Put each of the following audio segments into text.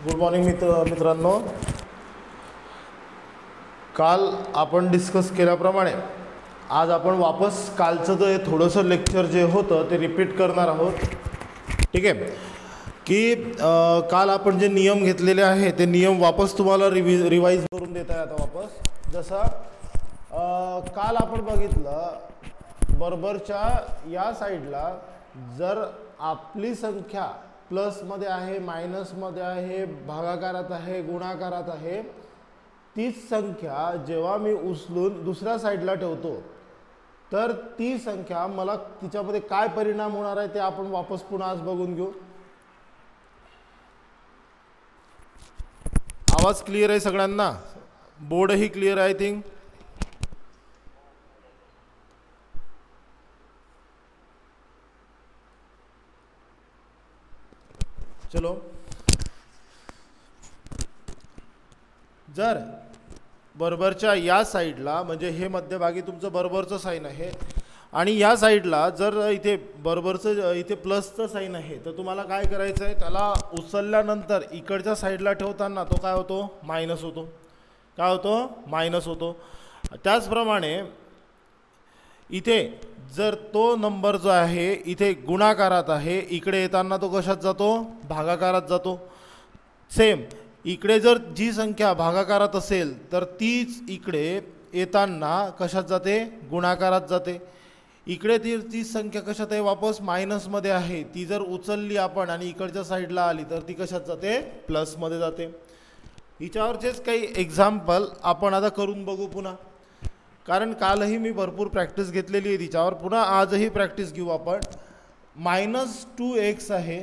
Good morning मित्रांनो. काल आपण डिस्कस केल्याप्रमाणे आज आपण वापस कालचं जे थोडंसं लेक्चर जे होतं ते रिपीट करणार आहोत. ठीक आहे की काल आपण जे नियम घेतलेले आहे ते नियम वापस तुम्हाला रिवाइज करून देत आहे आता वापस. जसं काल आपण बघितलं बरोबरच्या या साईडला जर आपली संख्या प्लसमध्ये आहे, मायनसमध्ये आहे, भागाकारात आहे, गुणाकारात आहे, तीच संख्या जेव्हा मी उचलून दुसऱ्या साईडला ठेवतो तर ती संख्या मला तिच्यामध्ये काय परिणाम होणार आहे ते आपण वापस पुन्हा आज बघून घेऊ. आवाज क्लिअर आहे सगळ्यांना? बोर्डही क्लिअर आहे आय थिंक. चलो, जर बरोबरच्या या साईडला म्हणजे हे मध्यभागी तुमचं बरोबरचं साईन आहे आणि या साईडला जर इथे बरोबरचं इथे प्लसचं साईन आहे तर तुम्हाला काय करायचं आहे, त्याला उचलल्यानंतर इकडच्या साईडला ठेवताना तो काय होतो, मायनस होतो. काय होतो, मायनस होतो. त्याचप्रमाणे इथे जर तो नंबर जो आहे इथे गुणाकारात आहे, इकडे येताना तो कशात जातो, भागाकारात जातो. सेम इकडे जर जी संख्या भागाकारात असेल तर तीच इकडे येताना कशात जाते, गुणाकारात जाते. इकडे ती संख्या कशात आहे, वापस मायनसमध्ये आहे, ती जर उचलली आपण आणि इकडच्या साईडला आली तर ती कशात जाते, प्लसमध्ये जाते. हिच्यावरचेच काही एक्झाम्पल आपण आता करून बघू पुन्हा, कारण कालही मी भरपूर प्रॅक्टिस घेतलेली आहे तिच्यावर. पुन्हा आजही प्रॅक्टिस घेऊ आपण. -2x आहे,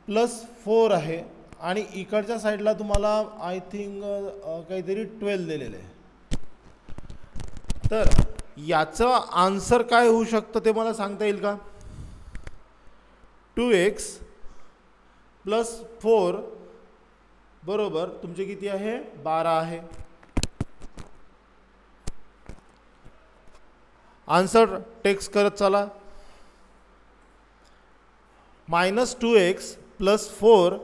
+4 आहे आणि इकडच्या साईडला तुम्हाला आय थिंक काहीतरी 12 दिलेलं आहे. तर याचं आन्सर काय होऊ शकतं ते मला सांगता येईल का? 2x + 4 बरोबर तुमचे किती आहे, 12 आहे. आन्सर टेक्स्ट करत चला. -2x + 4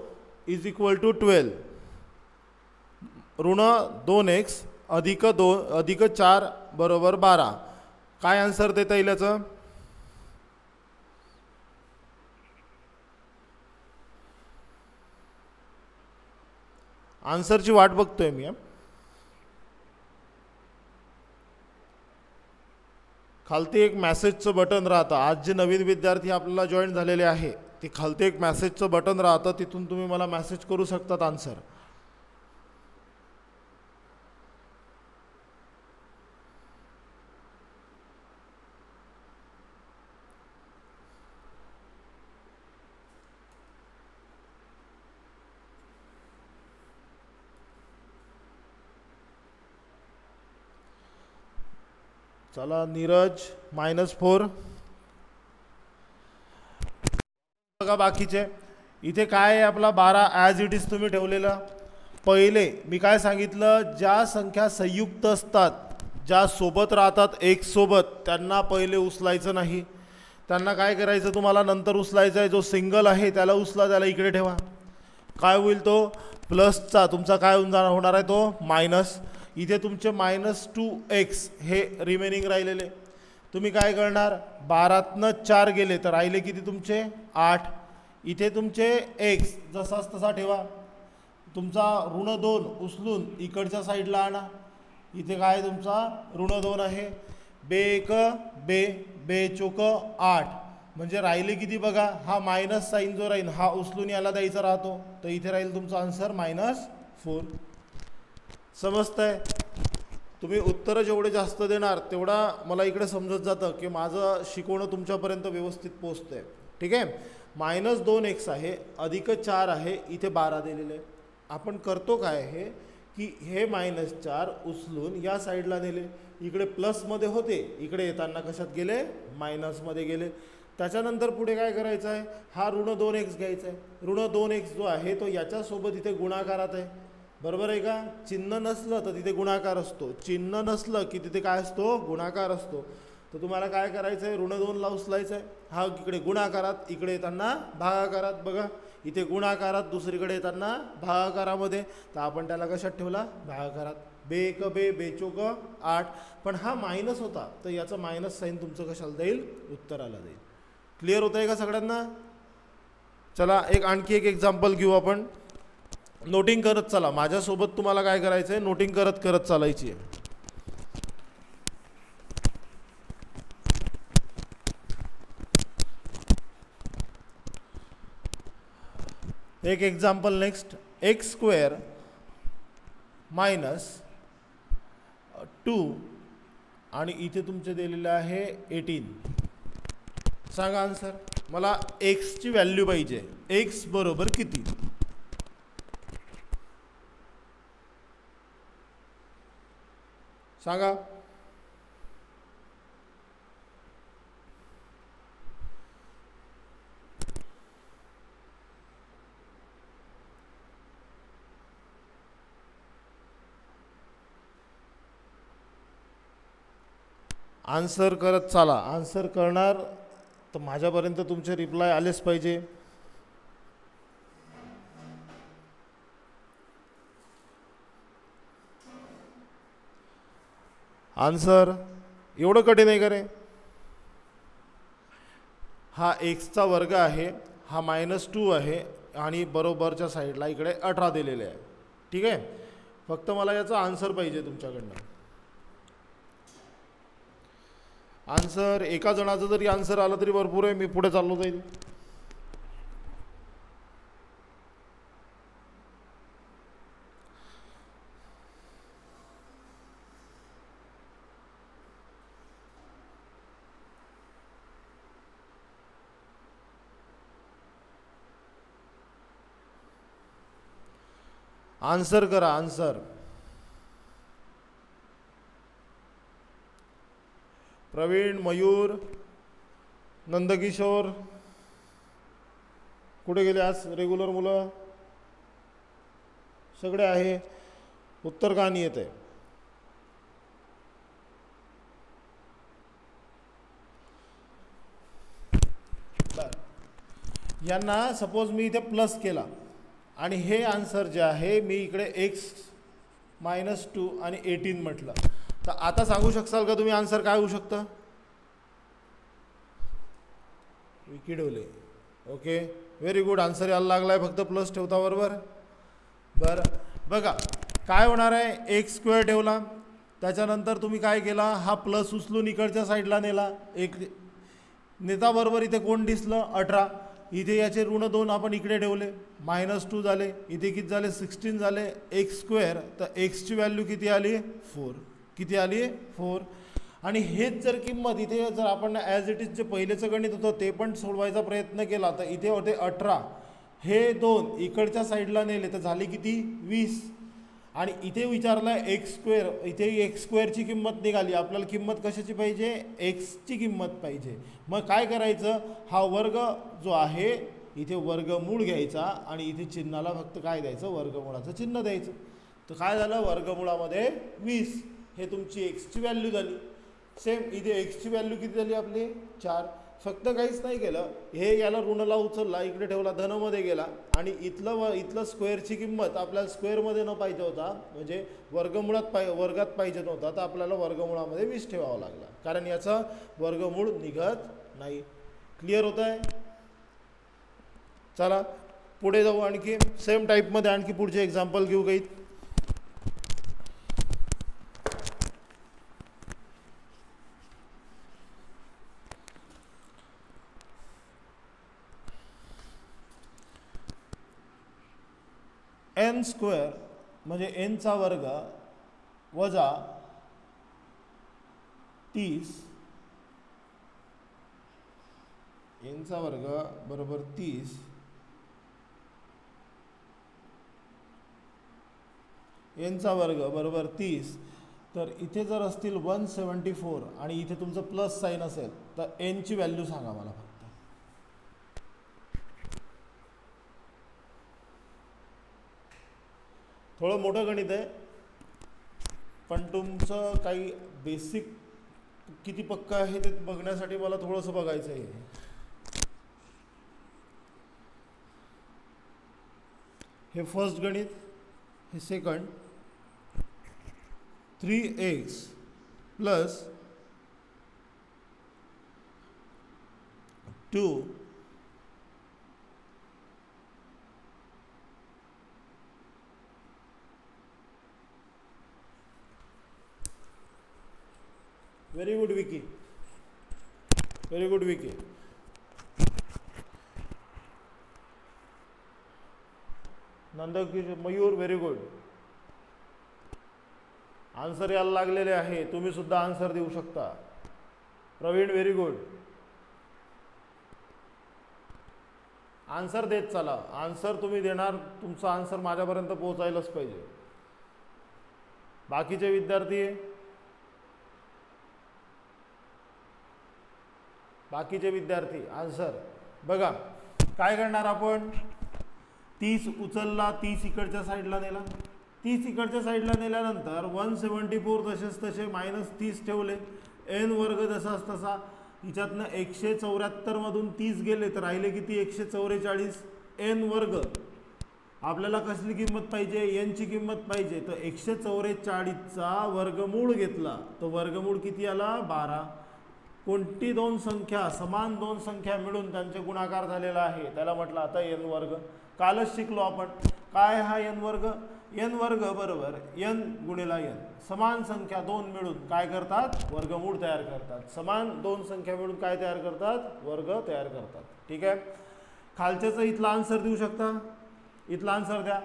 = 12. -2x + 2 + 4 = 12. काय आन्सर देता येईल याचं? आन्सरची वाट बघतोय मी. खालती एक मॅसेजचं बटन राहतं. आज जे नवीन विद्यार्थी आपल्याला जॉईन झालेले आहे ते खालती एक मॅसेजचं बटन राहतं, तिथून तुम्ही मला मॅसेज करू शकतात आन्सर. चला नीरज, -4. बघा बाकीचे इथे काय आहे, आपला 12 ॲज इट इज तुम्ही ठेवलेला. पहिले मी काय सांगितलं, ज्या संख्या संयुक्त असतात, ज्या सोबत राहतात एक सोबत, त्यांना पहिले उचलायचं नाही. त्यांना काय करायचं, तुम्हाला नंतर उचलायचं आहे. जो सिंगल आहे त्याला उचला, त्याला इकडे ठेवा. काय होईल, तो प्लसचा तुमचा काय होणार आहे, तो मायनस. इथे तुमचे -2x हे रिमेनिंग राहिलेले. तुम्ही काय करणार, 12तनं 4 गेले तर राहिले किती तुमचे, 8. इथे तुमचे x जसाच तसा ठेवा. तुमचा -2 उचलून इकडच्या साईडला आणा. इथे काय तुमचा -2 आहे. 2 बे 8 म्हणजे राहिले किती बघा, हा मायनस साईन जो राहील हा उचलून याला द्यायचा राहतो, तर इथे राहील तुमचा आन्सर -4. समजतंय? तुम्ही उत्तरं जेवढे जास्त देणार तेवढा मला इकडे समजत जातं की माझं शिकवणं तुमच्यापर्यंत व्यवस्थित पोचतंय. ठीक आहे. -2x आहे, +4 आहे, इथे 12 दिलेले आहे. आपण करतो काय आहे की हे -4 उचलून या साईडला नेले, इकडे प्लसमध्ये होते, इकडे येताना कशात गेले, मायनसमध्ये गेले. त्याच्यानंतर पुढे काय करायचं आहे, हा -2x घ्यायचा आहे. -2x जो आहे तो याच्यासोबत इथे गुणाकारात आहे, बरोबर आहे का? चिन्ह नसलं तर तिथे गुणाकार असतो, चिन्ह नसलं की तिथे काय असतो, गुणाकार असतो. तर तुम्हाला काय करायचं आहे, -2 ला उचलायचं आहे. हा इकडे गुणाकारात, इकडे येताना भागाकारात. बघा इथे गुणाकारात, दुसरीकडे येताना भागाकारामध्ये, तर आपण त्याला कशात ठेवला? भागाकारात. बे एक बे, बेचोक 8, पण हा मायनस होता तर याचं मायनस साईन तुमचं कशाला जाईल? उत्तराला जाईल. क्लिअर होत आहे का सगळ्यांना? चला आणखी एक एक्झाम्पल घेऊ आपण. नोटिंग करत चला, माझ्यासोबत तुम्हाला काय करायचं आहे? नोटिंग करत करत चालायची आहे. एक example next. X square minus 2 आणि इथे तुमचे दिलेले आहे 18. सांगा आन्सर. मला एक्सची व्हॅल्यू पाहिजे. एक्स बरोबर किती? सांगा. आन्सर करत चाला. आन्सर करणार तर माझ्यापर्यंत तुमचे रिप्लाय आलेच पाहिजे. आन्सर एवढं कठीण आहे का रे? हा एक्सचा वर्ग आहे, हा -2 आहे आणि बरोबरच्या साईडला इकडे 18 दिलेले आहे. ठीक आहे, फक्त मला याचा आन्सर पाहिजे तुमच्याकडनं. आन्सर एका जणाचं जरी आन्सर आलं तरी भरपूर आहे, मी पुढे चाललो जाईल. आन्सर करा. आन्सर प्रवीण, मयूर, नंदकिशोर कुठे गेले? आज रेग्युलर मुलं सगळे आहे. उत्तर का नाही येत आहे? यांना सपोज मी इथे प्लस केला आणि हे आन्सर जे आहे मी इकडे एक्स -2 आणि 18 म्हटलं, तर आता सांगू शकाल का तुम्ही आन्सर काय होऊ शकतं? विकिडवले. Okay, very good. आन्सर यायला लागलाय, फक्त प्लस ठेवता. बरोबर. बरं बघा काय होणार आहे. एक्स स्क्वेअर ठेवला, त्याच्यानंतर तुम्ही काय केला? हा प्लस उचलून इकडच्या साईडला नेला. एक नेता बरोबर इथे कोण दिसलं? 18. इथे याचे ऋण 2 आपण इकडे ठेवले, -2 झाले. इथे किती झाले? 16 झाले. एक्स स्क्वेअर, तर एक्सची व्हॅल्यू किती आली? 4. किती आली? 4. आणि हेच जर किंमत इथे जर आपण ॲज इट इज जे पहिलेचं गणित होतं ते पण सोडवायचा प्रयत्न केला तर इथे होते 18. हे 2 इकडच्या साईडला नेले तर झाले किती? 20. आणि इथे विचारलं आहे एक्स स्क्वेअर, इथे एक्स स्क्वेअरची किंमत निघाली. आपल्याला किंमत कशाची पाहिजे? एक्सची किंमत पाहिजे. मग काय करायचं? हा वर्ग जो आहे इथे वर्गमूळ घ्यायचा आणि इथे चिन्हाला फक्त काय द्यायचं? वर्गमूळाचं चिन्ह द्यायचं. तर काय झालं? वर्गमूळामध्ये 20. हे तुमची एक्सची व्हॅल्यू झाली. सेम इथे एक्सची व्हॅल्यू किती झाली आपली? 4. फक्त काहीच नाही केलं, हे याला ऋणला उचलला, इकडे ठेवला, धनमध्ये गेला आणि इथलं स्क्वेअरची किंमत आपल्याला स्क्वेअरमध्ये न पाहिजे होता, म्हणजे वर्गात पाहिजे नव्हता, तर आपल्याला वर्गमूळामध्ये 20 ठेवावं लागला, कारण याचं वर्गमूळ निघत नाही. क्लिअर होत आहे? चला पुढे जाऊ. आणखी सेम टाईपमध्ये आणखी पुढचे एक्झाम्पल घेऊ काही. n स्क्वेअर म्हणजे n चा वर्ग वजा 30, n चा वर्ग बरोबर 30, n चा वर्ग बरोबर 30. तर इथे जर असतील 174 आणि इथे तुमचं प्लस साईन असेल तर n ची व्हॅल्यू सांगा मला फक्त. थोडं मोठं गणित आहे पण तुमचं काही बेसिक किती पक्का आहे ते बघण्यासाठी मला थोडंसं बघायचं आहे. हे फर्स्ट गणित, हे second. 3x plus 2 very good Vicky, very good Vicky. Nandkishore Mayur very good. Answer यायला लागलेले आहे, तुम्ही सुद्धा आन्सर देऊ शकता. Pravin very good. आन्सर देत चला, आन्सर तुम्ही देणार, तुमचा आन्सर माझ्यापर्यंत पोहोचायलाच पाहिजे. बाकीचे विद्यार्थी, बाकीचे विद्यार्थी आन्सर बघा. काय करणार आपण, 30 उचलला, 30 इकडच्या साईडला नेला, 30 इकडच्या साईडला नेल्यानंतर 174 तसेच तसे -30 ठेवले, n वर्ग जसाच तसा. हिच्यातनं 174 मधून 30 गेले तर राहिले किती, 144. n वर्ग आपल्याला कसली किंमत पाहिजे, n ची किंमत पाहिजे, तर 144चा वर्गमूळ घेतला तर वर्गमूळ किती आला, 12. कोणती दोन संख्या, समान दोन संख्या मिळून त्यांचे गुणाकार झालेला आहे त्याला म्हटलं आता n वर्ग. कालच शिकलो आपण काय हा n वर्ग. n वर्ग बरोबर n गुणिला n. समान संख्या दोन मिळून काय करतात, वर्गमूळ तयार करतात. समान दोन संख्या मिळून काय तयार करतात, वर्ग तयार करतात. ठीक आहे. खालच्याचं इथला आन्सर देऊ शकता, इथला आन्सर द्या.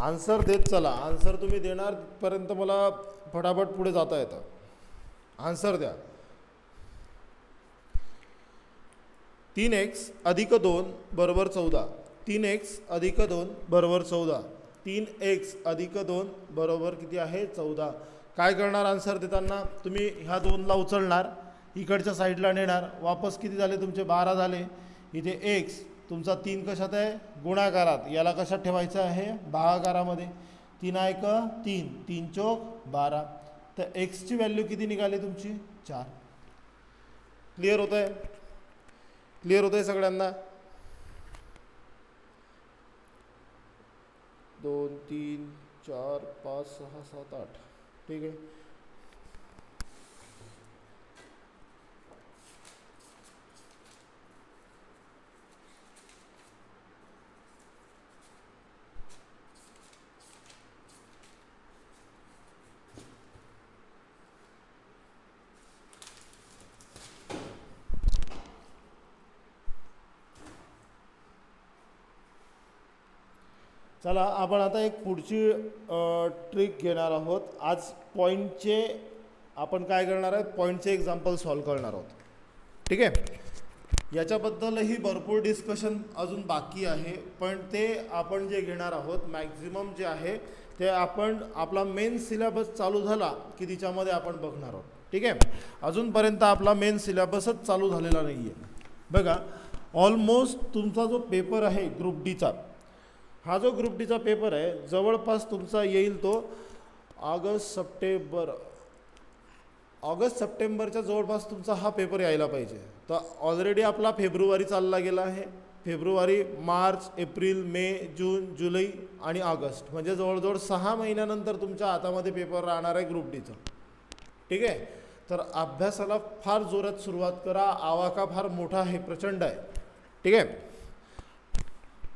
आन्सर देत चला, आन्सर तुम्ही देणार पर्यंत मला फटाफट पुढे जाता येतं. आन्सर द्या. 3x अधिक 2 बरोबर 14. 3x अधिक 2 बरोबर 14. 3x अधिक 2 बरोबर किती आहे, 14. काय करणार आन्सर देताना, तुम्ही ह्या 2ला उचलणार, इकडच्या साईडला नेणार, वापस किती झाले तुमचे, 12 झाले. इथे x तुमचा 3 कशात आहे, गुणाकारात, याला कशात ठेवायचं आहे, भागाकारामध्ये. 3 1 3, 3 चौक 12. तर x ची व्हॅल्यू किती निघाली तुमची, 4. क्लिअर होत आहे, क्लिअर होत आहे सगळ्यांना. 2 3 4 5 6 7 8. ठीक आहे. चला आपण आता एक पुढची ट्रिक घेणार आहोत. आज पॉईंटचे आपण काय करणार आहे, पॉईंटचे एक्झाम्पल सॉल्व करणार आहोत. ठीक आहे. याच्याबद्दलही भरपूर डिस्कशन अजून बाकी आहे, पण ते आपण जे घेणार आहोत मॅक्झिमम जे आहे ते आपण आपला मेन सिलेबस चालू झाला की तिच्यामध्ये आपण बघणार आहोत. ठीक आहे. अजूनपर्यंत आपला मेन सिलेबसच चालू झालेला नाही आहे. बघा ऑलमोस्ट तुमचा जो पेपर आहे ग्रुप डीचा, हा जो ग्रुप डीचा पेपर आहे जवळपास तुमचा येईल तो ऑगस्ट सप्टेंबरच्या जवळपास तुमचा हा पेपर यायला पाहिजे. तर ऑलरेडी आपला फेब्रुवारी चालला गेला आहे. फेब्रुवारी, मार्च, एप्रिल, मे, जून, जुलै आणि ऑगस्ट, म्हणजे जवळजवळ 6 महिन्यानंतर तुमच्या हातामध्ये पेपर राहणार आहे ग्रुप डीचा. ठीक आहे. तर अभ्यासाला फार जोरात सुरुवात करा. आवाका फार मोठा आहे, प्रचंड आहे. ठीक आहे.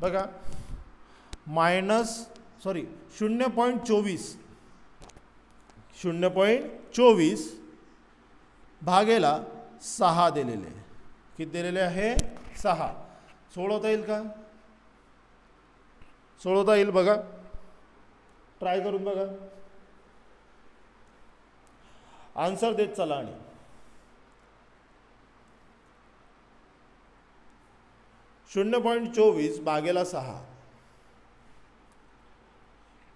बघा 0.24 भागेला 6 दिलेले. किती दिलेले आहे, 6. सोडवता येईल का, सोडवता येईल बघा, ट्राय करून बघा. आन्सर देत चला. आणि 0.24 भागेला 6.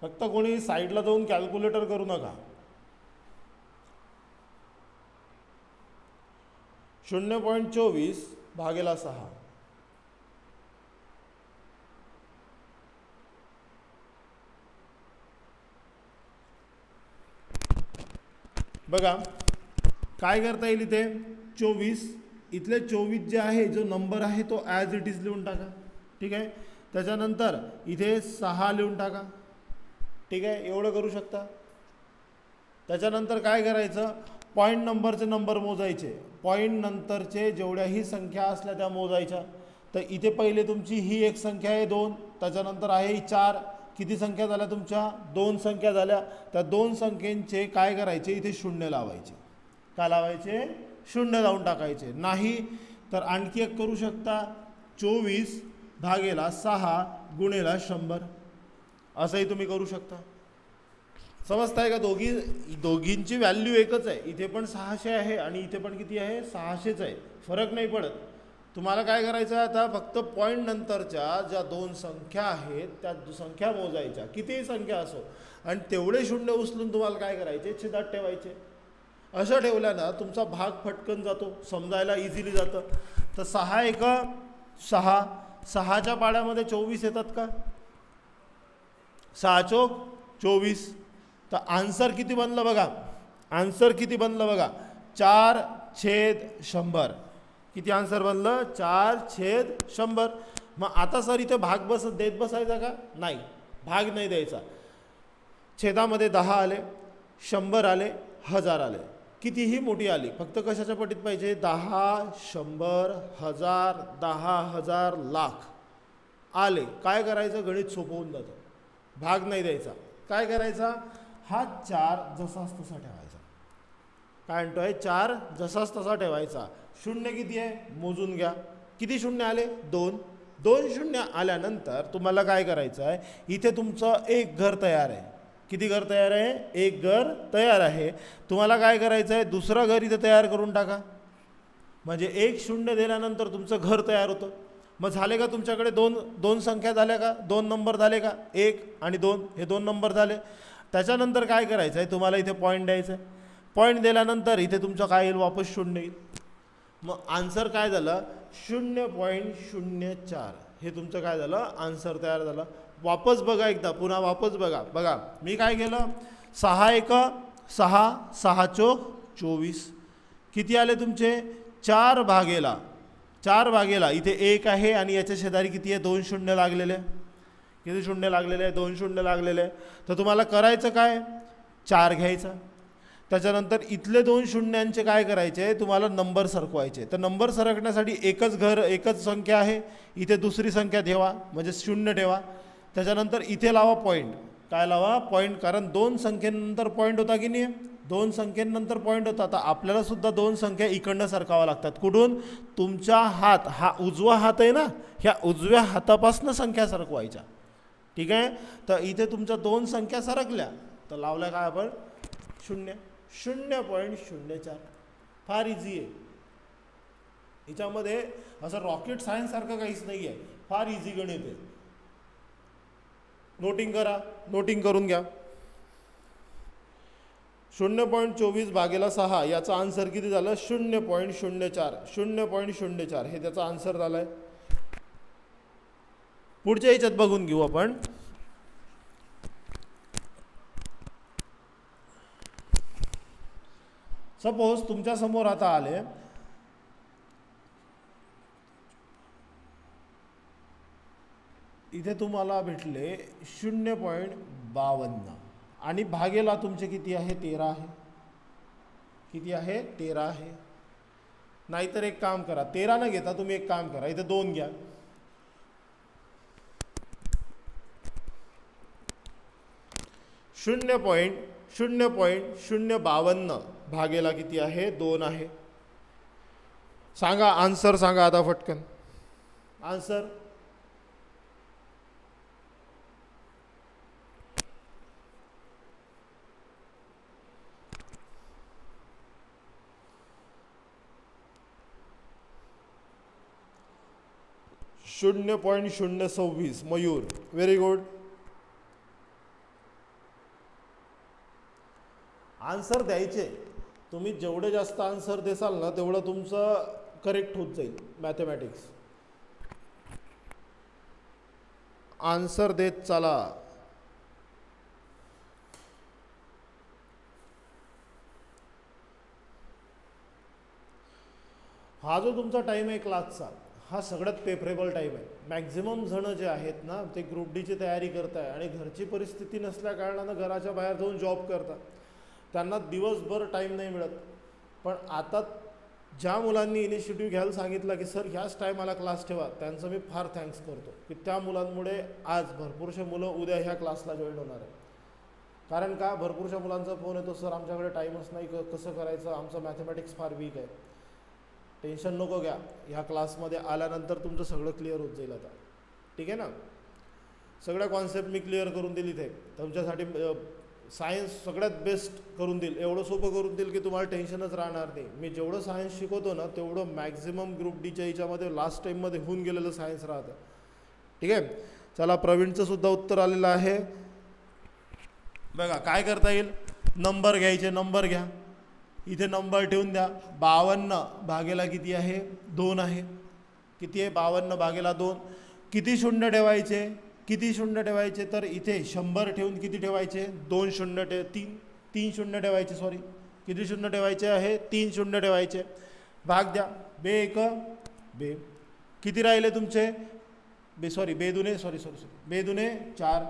फक्त कोणी साईडला जाऊन कॅल्क्युलेटर करू नका. 0.24 भागेला 6. बघा काय करता येईल इथे 24 इथले 24 जे आहे जो नंबर आहे तो ॲज इट इज लिहून टाका. ठीक आहे. त्याच्यानंतर इथे 6 लिहून टाका. ठीक आहे. एवढं करू शकता. त्याच्यानंतर काय करायचं पॉईंट नंबरचे नंबर मोजायचे. पॉईंट नंतरचे जेवढ्याही संख्या असल्या त्या मोजायच्या. तर इथे पहिले तुमची ही एक संख्या आहे 2, त्याच्यानंतर आहे 4. किती संख्या झाल्या तुमच्या 2 संख्या झाल्या. त्या 2 संख्येचे काय करायचे इथे शून्य लावायचे. काय लावायचे शून्य लावून टाकायचे. नाही तर आणखी एक करू शकता 24 भागेला 6 गुणेला 100 असंही तुम्ही करू शकता. समजताय का. दोघींची व्हॅल्यू एकच आहे. इथे पण 600 आहे आणि इथे पण किती आहे 600च आहे. फरक नाही पडत. तुम्हाला काय करायचं आहे आता फक्त पॉईंट नंतरच्या ज्या 2 संख्या आहेत त्या संख्या मोजायच्या कितीही संख्या असो आणि तेवढे शून्य उचलून तुम्हाला काय करायचे छेदात ठेवायचे. असं ठेवल्यानं तुमचा भाग फटकन जातो. समजायला इझिली जातं. तर 6 एक 6. 6च्या पाड्यामध्ये 24 येतात का 6 चोक 24. तर आन्सर किती बनलं बघा. आन्सर किती बनलं बघा 4/100. किती आन्सर बनलं 4/100. मग आता सर इथे भाग देत बसायचा का नाही. भाग नाही द्यायचा. छेदामध्ये 10 आले 100 आले 1000 आले कितीही मोठी आली फक्त कशाच्या पटीत पाहिजे 10 100 1000 10,000 लाख आले. काय करायचं गणित सोपं होऊन जातं. भाग नाही द्यायचा. काय करायचा हा 4 जसाच तसा ठेवायचा. काय म्हणतोय 4 जसाच तसा ठेवायचा. शून्य किती आहे मोजून घ्या. किती शून्य आले 2. 2 शून्य आल्यानंतर तुम्हाला काय करायचं आहे इथे तुमचं एक घर तयार आहे. किती घर तयार आहे एक घर तयार आहे. तुम्हाला काय करायचं आहे दुसरं घर इथे तयार करून टाका. म्हणजे 1 शून्य दिल्यानंतर तुमचं घर तयार होतं. मग झाले का तुमच्याकडे दोन संख्या झाल्या का 2 नंबर झाले का 1 आणि 2 हे 2 नंबर झाले. त्याच्यानंतर काय करायचं आहे तुम्हाला इथे पॉईंट द्यायचं आहे. पॉईंट दिल्यानंतर इथे तुमचं काय येईल वापस शून्य येईल. मग आन्सर काय झालं 0.04. हे तुमचं काय झालं आन्सर तयार झालं. वापस बघा एकदा पुन्हा वापस बघा. बघा मी काय केलं 6 एक 6 6 चोक 24. किती आले तुमचे 4 भागेला इथे 1 आहे आणि याच्या शेजारी किती आहे 2 शून्य लागलेले. किती शून्य लागलेले आहे 2 शून्य लागलेले. तर तुम्हाला करायचं काय 4 घ्यायचा. त्याच्यानंतर इथले 2 शून्यांचे काय करायचे तुम्हाला नंबर सरकवायचे. तर नंबर सरकण्यासाठी एकच संख्या आहे. इथे दुसरी संख्या ठेवा म्हणजे शून्य ठेवा. त्याच्यानंतर इथे लावा पॉईंट. काय लावा पॉईंट. कारण 2 संख्येनंतर पॉईंट होता की नाही 2 संख्येनंतर पॉईंट होता. तर आपल्याला सुद्धा 2 संख्या इकडनं सरकावा लागतात. कुठून तुमचा हात हा उजवा हात आहे ना ह्या उजव्या हातापासून संख्या सरकवायच्या. ठीक आहे. तर इथे तुमच्या 2 संख्या सरकल्या तर लावल्या काय आपण 0.04. फार इझी आहे. हिच्यामध्ये असं रॉकेट सायन्स सारखं काहीच नाही आहे. फार इझी गणित आहे. नोटिंग करून घ्या. 0.24 भागेला 6 याचा आन्सर किती झालं 0.04. 0.04 हे त्याचा आन्सर झालाय. पुढच्या याच्यात बघून घेऊ आपण. सपोज तुमच्या समोर आता आले इथे तुम्हाला भेटले 0.52 आणि भागेला तुमचे किती आहे 13 आहे. किती आहे 13 आहे. नाहीतर एक काम करा 13 न घेता तुम्ही एक काम करा इथे 2 घ्या. 0.052 भागेला किती आहे 2 आहे. सांगा आन्सर सांगा आता फटकन. Answer 0.026 Mayur, very good. Answer द्यायचे, तुम्ही जेवढे जास्त आन्सर देसाल ना तेवढं तुमचं करेक्ट होत जाईल मॅथमॅटिक्स. आन्सर देत चला. हा जो तुमचा टाईम आहे क्लासचा, हा सगळ्यात प्रेफरेबल टाईम आहे. मॅक्झिमम जण जे आहेत ना ते ग्रुप डीची तयारी करताय आणि घरची परिस्थिती नसल्या कारणानं घराच्या बाहेर जाऊन जॉब करतात, त्यांना दिवसभर टाईम नाही मिळत. पण आता ज्या मुलांनी इनिशिएटिव्ह घ्यायला सांगितलं की सर ह्याच टायमाला क्लास ठेवा, त्यांचं मी फार थँक्स करतो की त्या मुलांमुळे आज भरपूरशा मुलं उद्या ह्या क्लासला जॉईन होणार आहे. कारण का, भरपूरशा मुलांचा फोन येतो, सर आमच्याकडे टाईमच नाही, कसं करायचं, आमचं मॅथमॅटिक्स फार वीक आहे. टेन्शन नको घ्या, ह्या क्लासमध्ये आल्यानंतर तुमचं सगळं क्लिअर होत जाईल आता. ठीक आहे ना. सगळ्या कॉन्सेप्ट मी क्लिअर करून दिली ते तुमच्यासाठी. सायन्स सगळ्यात बेस्ट करून देईल, एवढं सोपं करून देईल की तुम्हाला टेन्शनच राहणार नाही. मी जेवढं सायन्स शिकवतो ना तेवढं मॅक्झिमम ग्रुप डीच्या याच्यामध्ये लास्ट टाईममध्ये होऊन गेलेलं सायन्स राहतं. ठीक आहे. चला, प्रवीणचं सुद्धा उत्तर आलेलं आहे. बघा काय करता येईल, नंबर घ्यायचे, नंबर घ्या, इथे नंबर ठेवून द्या. 52 भागेला किती आहे, 2 आहे. किती आहे, 52 भागेला 2. किती शून्य ठेवायचे, किती शून्य ठेवायचे, तर इथे 100 ठेवून किती ठेवायचे, 2 शून्य 3 शून्य ठेवायचे. सॉरी, किती शून्य ठेवायचे आहे, 3 शून्य ठेवायचे. भाग द्या, बे 1 बे, किती राहिले तुमचे, बे सॉरी बे दुने, सॉरी बे दुने 4,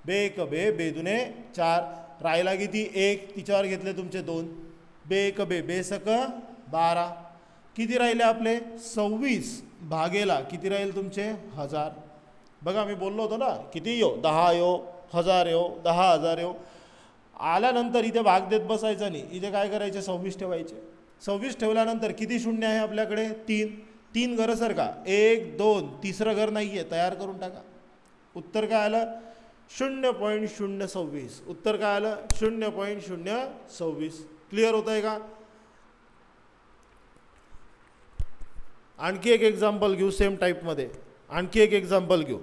बे 1 बे, बे दुने 4, राहिला किती 1, तिच्यावर घेतले तुमचे 2, बे 1 बे, बे 1 12, किती राहिले आपले 26 भागेला किती राहील तुमचे 1000. बघा मी बोललो होतो ना, किती येऊ, 10 येऊ, 1000 येऊ, 10,000 येऊ. आल्यानंतर इथे भाग देत बसायचा नाही, इथे काय करायचे, 26 ठेवायचे. 26 ठेवल्यानंतर किती शून्य आहे आपल्याकडे, 3 घरं सर का, 1 2, तिसरं घर नाही आहे, तयार करून टाका. उत्तर काय आलं, 0.026. उत्तर काय आलं, 0.026. क्लिअर होत आहे का. आणखी एक एक्झाम्पल घेऊ सेम टाईपमध्ये, आणखी एक एक्झाम्पल घेऊ.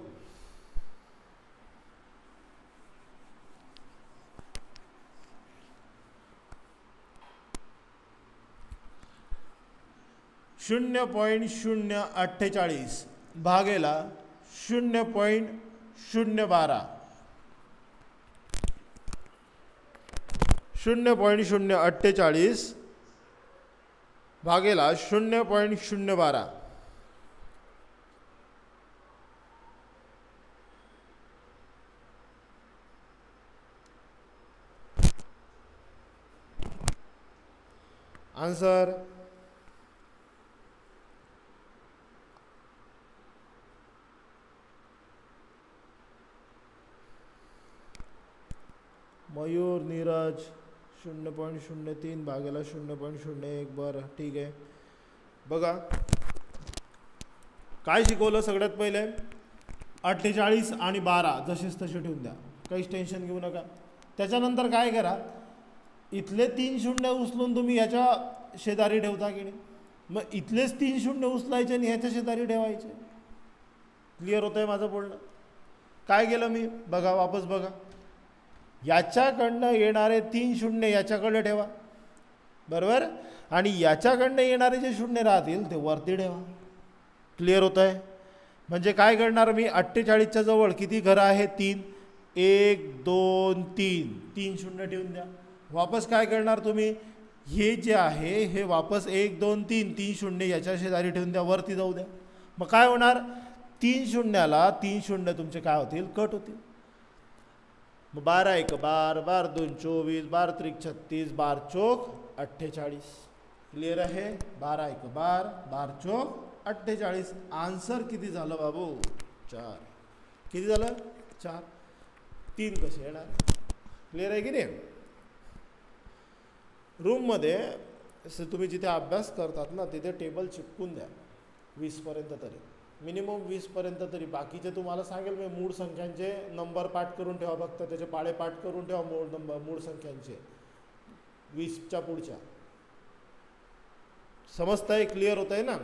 0.048 भागेला 0.012. 0.048 भागेला 0.012. आन्सर मयूर, नीरज 0.03 भागेला 0.01. बरं ठीक आहे. बघा काय शिकवलं, सगळ्यात पहिले 48 आणि 12 जसेच तसे ठेवून द्या, काहीच टेन्शन घेऊ नका. त्याच्यानंतर काय करा, इथले 3 शून्य उचलून तुम्ही ह्याच्या शेजारी ठेवता की नाही, मग इथलेच 3 शून्य उचलायचे आणि ह्याच्या शेजारी ठेवायचे. क्लिअर होत आहे माझं बोलणं. काय केलं मी, बघा वापस बघा, याच्याकडनं येणारे 3 शून्य याच्याकडे ठेवा, बरोबर, आणि याच्याकडनं येणारे जे शून्य राहतील ते वरती ठेवा. क्लिअर होत आहे. म्हणजे काय करणार मी, 48च्या जवळ किती घरं आहेत, 3, 1 2 3 शून्य ठेवून द्या. वापस काय करणार तुम्ही, हे जे आहे हे वापस 1 2 3 शून्य याच्या शेजारी ठेवून द्या, वरती जाऊ द्या. मग काय होणार, 3 शून्याला 3 शून्य तुमचे काय होतील, कट होतील. मग 12 1 12, 12 2 24, 12 3 36, 12 चौक 48. क्लिअर आहे. 12 1 12, 12 चौक 48. आन्सर किती झालं बाबू, 4. किती झालं, 4. 3 कसे येणार. क्लिअर आहे की नाही. रूममध्ये तुम्ही जिथे अभ्यास करतात ना तिथे टेबल चिपकून द्या 20 पर्यंत तरी, मिनिमम 20 पर्यंत तरी. बाकीचे तुम्हाला सांगेल मी, मूळ संख्यांचे नंबर पाठ करून ठेवा, फक्त त्याचे पाडे पाठ करून ठेवा मूळ संख्यांचे 20च्या पुढच्या. समजतंय, क्लिअर होत आहे ना.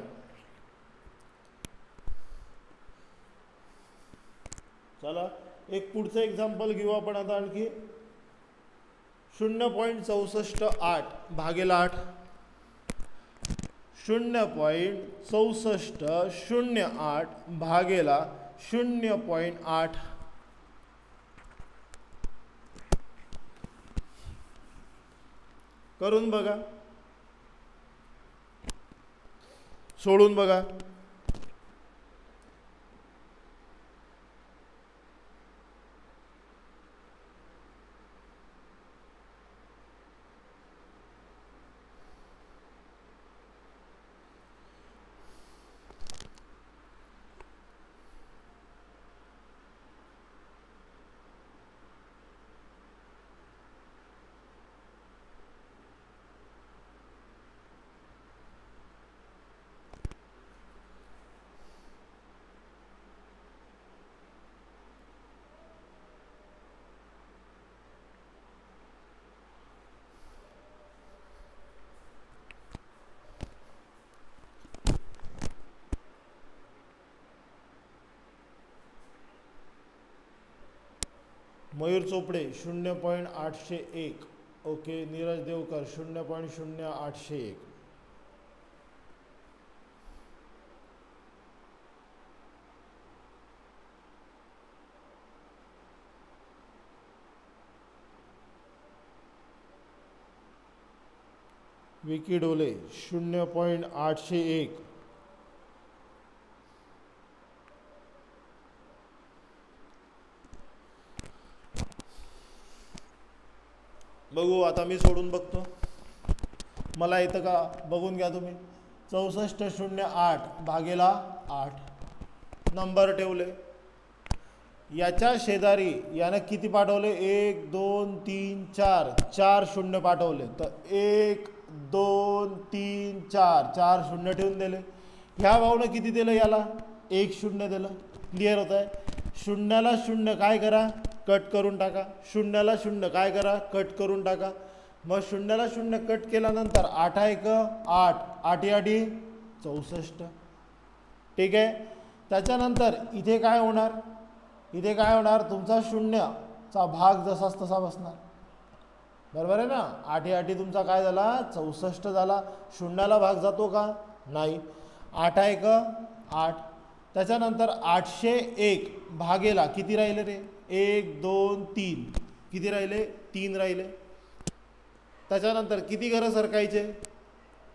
एक पुढचं एक्झाम्पल घेऊ आपण आता आणखी. 0.64 भागेला 8. 0.6408 भागेला 0.8. करून बघा, सोडून बघा. मयूर चोपडे 0.801. ओके. नीरज देवकर 0.0801. विकी डोले 0.801. बघू आता मी सोडून बघतो, मला येतं का बघून घ्या तुम्ही. 6408 भागेला 8 नंबर ठेवले. याच्या शेजारी यानं किती पाठवले? 1 2 3 4 4 शून्य पाठवले. तर 1 2 3 4 4 शून्य ठेवून दिले. ह्या भाऊनं किती दिलं? याला 1 शून्य दिलं. क्लिअर होत आहे? शून्याला शून्य काय करा? कट करून टाका. शून्याला शून्य काय करा? कट करून टाका. मग शून्याला शून्य कट केल्यानंतर 8 1 8 8 8 64. ठीक आहे. त्याच्यानंतर इथे काय होणार? इथे काय होणार? तुमचा शून्यचा भाग जसाच तसा बसणार. बरोबर आहे ना? 8 8 तुमचा काय झाला? 64 झाला. शून्याला भाग जातो का? नाही. 8 1 8. त्याच्यानंतर 801 भागेला किती राहिले रे? 1 2 3. किती राहिले? 3 राहिले. त्याच्यानंतर किती घरं सरकायचे?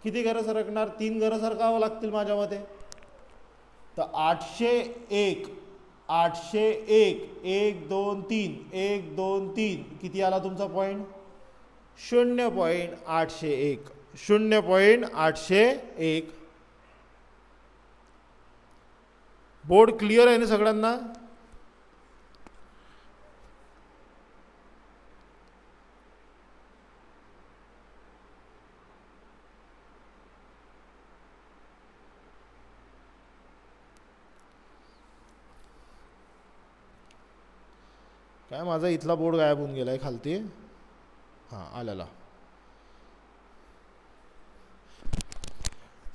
किती घरं सरकणार? 3 घरं सरकावं लागतील माझ्या मते. तर 801 801 1 2 3 1 2 3 किती आला तुमचा पॉईंट? 0.801. 0.801. बोर्ड क्लिअर आहे ना सगळ्यांना? काय माझा इथला बोर्ड गायब होऊन गेलाय खालती. हां आलेला.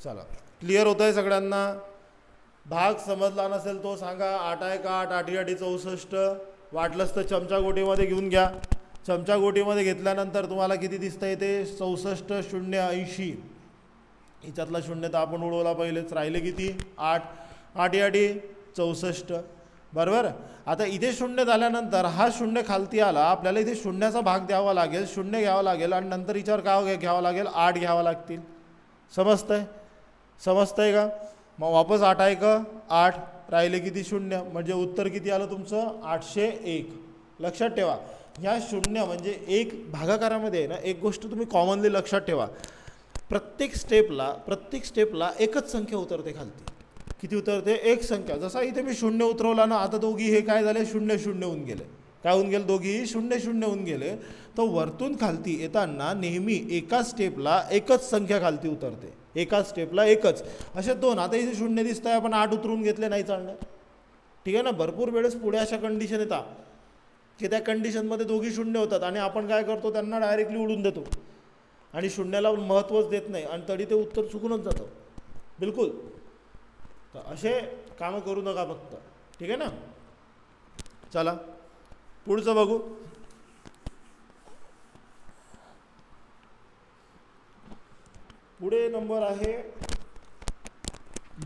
चला क्लिअर होत आहे सगळ्यांना? भाग समजला नसेल तो सांगा. 8 1 8 8 8 64. वाटलंच तर चमचा गोटीमध्ये घेऊन घ्या. चमचा गोटीमध्ये घेतल्यानंतर तुम्हाला किती दिसतंय ते? 64 0 80. याच्यातला शून्य तर आपण उडवला पहिलेच. राहिले किती? 8 8 8 64. बरोबर. आता इथे शून्य झाल्यानंतर हा शून्य खालती आला. आपल्याला इथे शून्याचा भाग द्यावा लागेल. शून्य घ्यावं लागेल आणि नंतर याच्यावर काय घ्यावं लागेल? 8 घ्यावं लागतील. समजतंय? समजतंय का? मग वापस 8 1 8. राहिले किती? शून्य. म्हणजे उत्तर किती आलं तुमचं? 801. लक्षात ठेवा ह्या शून्य म्हणजे एक भागाकारामध्ये आहे ना. एक गोष्ट तुम्ही कॉमनली लक्षात ठेवा. प्रत्येक स्टेपला एकच संख्या उतरते खालती. किती उतरते? एक संख्या. जसा इथे मी शून्य उतरवला ना. आता दोघी हे काय झाले? 0 0 होऊन गेले. काय होऊन गेले? दोघी 0 0 होऊन गेले. तर वरतून खालती येताना नेहमी एका स्टेपला एकच संख्या खालती उतरते. एका स्टेपला एकच. असे दोन. आता इथे शून्य दिसत आहे, आपण 8 उतरून घेतले, नाही चालणार. ठीक आहे ना? भरपूर वेळेस पुढे अशा कंडिशन येतात की त्या कंडिशनमध्ये दोघी शून्य होतात आणि आपण काय करतो? त्यांना डायरेक्टली उडून देतो आणि शून्याला महत्त्वच देत नाही आणि तरी ते उत्तर चुकूनच जातं. बिलकुल. तर असे कामं करू नका फक्त. ठीक आहे ना? चला पुढचं बघू. पुढे नंबर आहे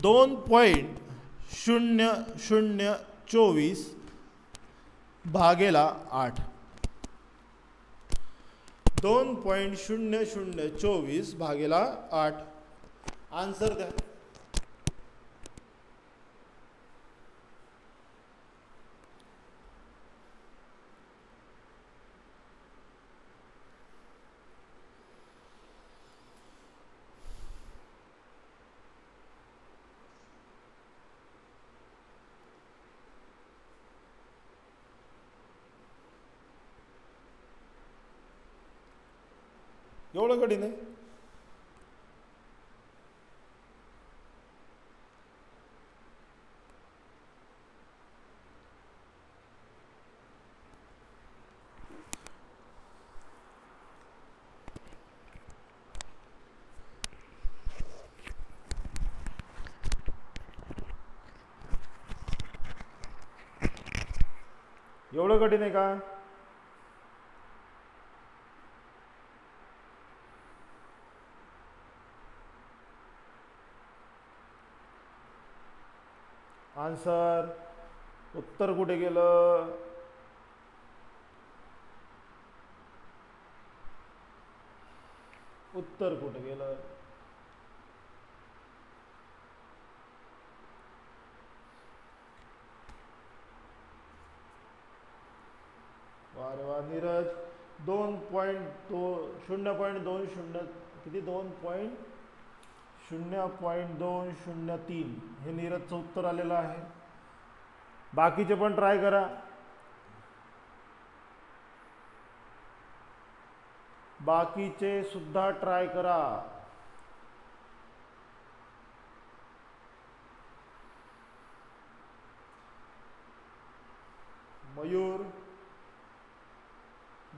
2.0024 भागेला 8. 2.0024 भागेला 8. आन्सर द्या. एवढं कठीण आहे. एवढं कठीण आहे का? आन्सर उत्तर कुठे गेलं? उत्तर कुठे गेलं? वारे वा नीरज. 0.20 किती 0.203 हे नीरजचं उत्तर आलेलं आहे. बाकीचे पण ट्राय करा. बाकीचे सुद्धा ट्राय करा. मयूर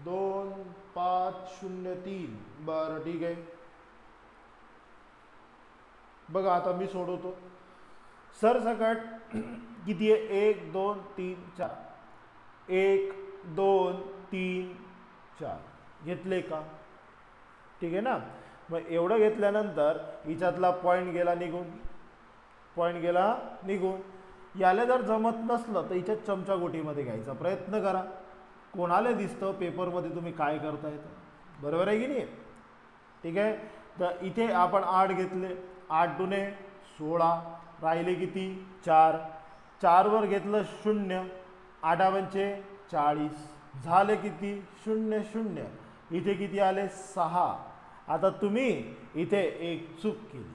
2503. बरं ठीक आहे. बघा आता मी सोडवतो. सरसकट किती आहे? 1 2 3 4. 1 2 3 4 घेतले का? ठीक आहे ना. मग एवढं घेतल्यानंतर हिच्यातला पॉईंट गेला निघून. याला जर जमत नसलं तर हिच्यात चमचा गोटीमध्ये घ्यायचा प्रयत्न करा. कोणाला दिसतं पेपरमध्ये तुम्ही काय करताय, बरोबर आहे की नाही? ठीक आहे. तर इथे आपण 8 घेतले. 8 दुने 16. राहिले किती? 4. 4 वर घेतलं 0. 8 पंचे 40. झाले किती? 0 0. इथे किती आले? 6. आता तुम्ही इथे एक चूक केली.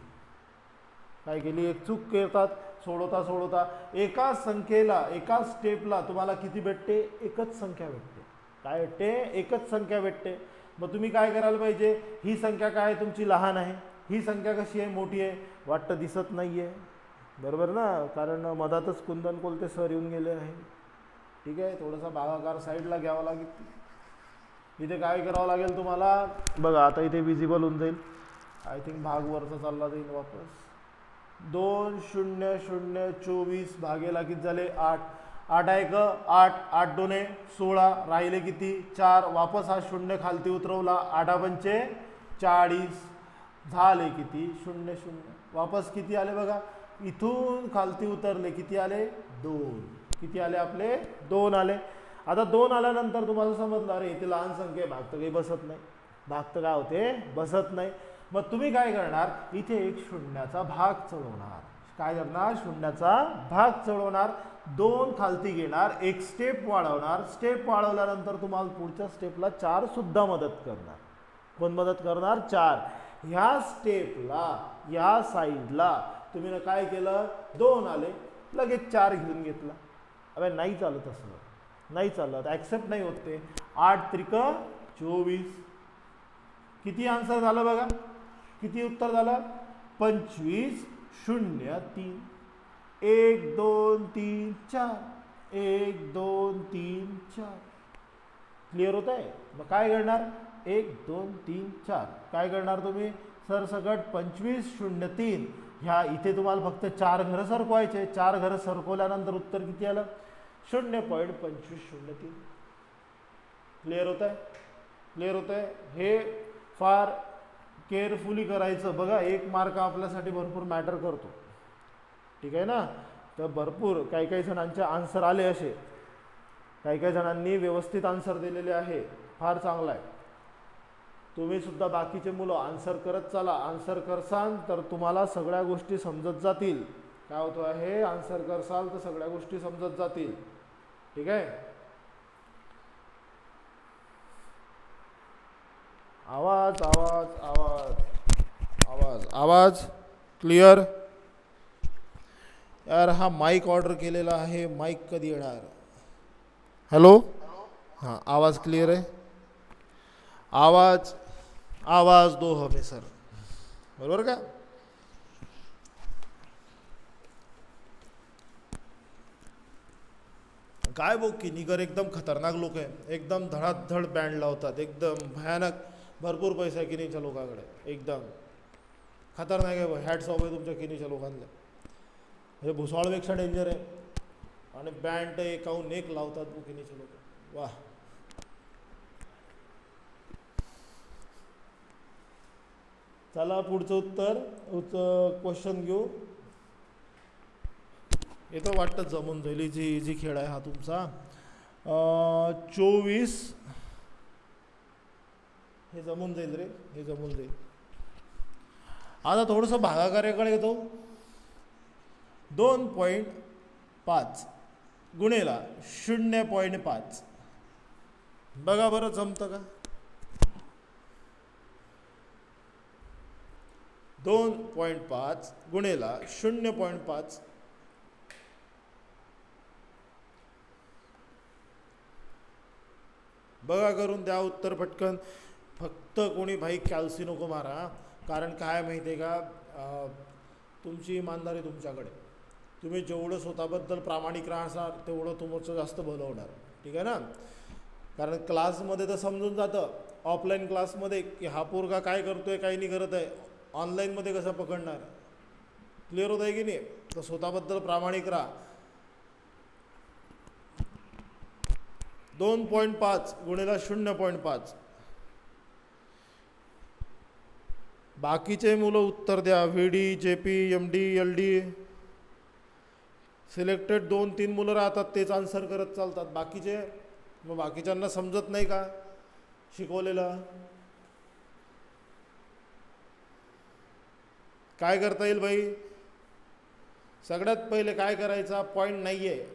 काय केली? एक चूक करतात सोडवता एका संख्येला, एका स्टेपला तुम्हाला किती भेटते? एकच संख्या भेटते. काय भेटते? एकच संख्या भेटते. मग तुम्ही काय करायला पाहिजे? ही संख्या काय आहे तुमची? लहान आहे. ही संख्या कशी आहे? मोठी आहे. वाटतं दिसत नाही आहे, बरोबर ना? कारण मधातच कुंदन कोलते सर येऊन गेले आहे. ठीक आहे. थोडासा भागाकार साईडला घ्यावा लागेल. इथे काय करावं लागेल तुम्हाला? बघा आता इथे विजिबल होऊन जाईल. आय थिंक भाग वरचा चालला जाईल वापस. 2.0024 भागेला किती झाले? 8. 8 1 8. 8 2 16. राहिले किती? 4. वापस हा 0 खालती उतरवला. 8 पंचे 40. झाले किती? 0 0. वापस किती आले बघा? इथून खालती उतरले किती आले? 2. किती आले आपले? 2 आले. आता 2 आल्यानंतर तुम्हाला समजलं अरे इथे लहान संख्या आहे, भाग तर काही बसत नाही. भाग तर काय होते? बसत नाही. मग तुम्ही काय करणार? इथे एक शून्याचा भाग चढवणार. काय करणार? शून्याचा भाग चढवणार. 2 खालती घेणार. एक स्टेप वाढवणार. स्टेप वाढवल्यानंतर तुम्हाला पुढच्या स्टेपला 4 सुद्धा मदत करणार. कोण मदत करणार? 4. ह्या स्टेपला, या साईडला तुम्ही काय केलं? 2 आले लगेच 4 घेऊन घेतला. अबे नाही चालत असलं, नाही चालत, ॲक्सेप्ट नाही होते. 8 त्रिक 24. किती आन्सर झालं बघा? किती उत्तर झालं? 25 0 3. 1 2 3 4. 1 2 3 4. क्लिअर होत आहे? मग काय करणार? 1 2 3 4 काय करणार तुम्ही? सरसकट 25 0 3. ह्या इथे तुम्हाला फक्त 4 घरं सरकवायचे. 4 घरं सरकवल्यानंतर उत्तर किती आलं? 0.2503. क्लिअर होत आहे? क्लिअर होत आहे? हे फार केअरफुली करायचं बघा. 1 मार्क आपल्यासाठी भरपूर मॅटर करतो. ठीक आहे ना? तर भरपूर काही काही जणांचे आन्सर आले असे, काही काही जणांनी व्यवस्थित आन्सर दिलेले आहे. फार चांगला आहे. तुम्ही सुद्धा बाकीचे मुलं आन्सर करत चला. आन्सर करसाल तर तुम्हाला सगळ्या गोष्टी समजत जातील. काय होतं आहे? आन्सर करसाल तर सगळ्या गोष्टी समजत जातील. ठीक आहे? आवाज आवाज आवाज आवाज आवाज क्लिअर? यार हा माईक ऑर्डर केलेला आहे, माईक कधी येणार? हॅलो, हां आवाज क्लिअर आहे? आवाज आवाज दो हमें सर, बरोबर का? काय बघ किनीकर एकदम खतरनाक लोक आहे. एकदम धडाधड बँड लावतात, एकदम भयानक. भरपूर पैसा आहे किनीच्या लोकांकडे, एकदम खतरनाक आहे. हॅट्स ऑफ आहे तुमच्या किनीच्या लोकांना. हे भुसावळपेक्षा डेंजर आहे. आणि बँड एकाहून एक लावतात किनीचे लोक. वाह. चला पुढचं उत्तर क्वेश्चन घेऊ. हे तर वाटतं जमून जाईल. इझी खेळ आहे हा तुमचा. 24 हे जमून जाईल रे, हे जमून जाईल. आता थोडंसं भागाकार्याकडे येतो. 2.5 गुणेला 0.5. बघा बरं जमतं का? 2.5 गुणेला 0.5. बघा करून द्या उत्तर पटकन. फक्त कोणी भाई कॅल्सी नको मारा. कारण काय माहिती आहे का, तुमची इमानदारी तुमच्याकडे. तुम्ही जेवढं स्वतःबद्दल प्रामाणिक राहणार तेवढं तुमचं जास्त भलं होणार. ठीक आहे ना? कारण क्लासमध्ये तर समजून जातं, ऑफलाईन क्लासमध्ये की हा पोरगा काय करतोय काही नाही करत आहे. ऑनलाईनमध्ये कसं पकडणार? क्लिअर होत आहे की नाही? तर स्वतःबद्दल प्रामाणिक राहा. 2.5 गुणेला 0.5. बाकीचे मुलं उत्तर द्या. VD, JP, MD, LD. Selected 2-3 मुलं राहतात, तेच आन्सर करत चालतात. बाकीचे मग बाकीच्यांना समजत नाही का शिकवलेलं? काय करता येईल भाई? सगळ्यात पहिले काय करायचा? पॉईंट नाही आहे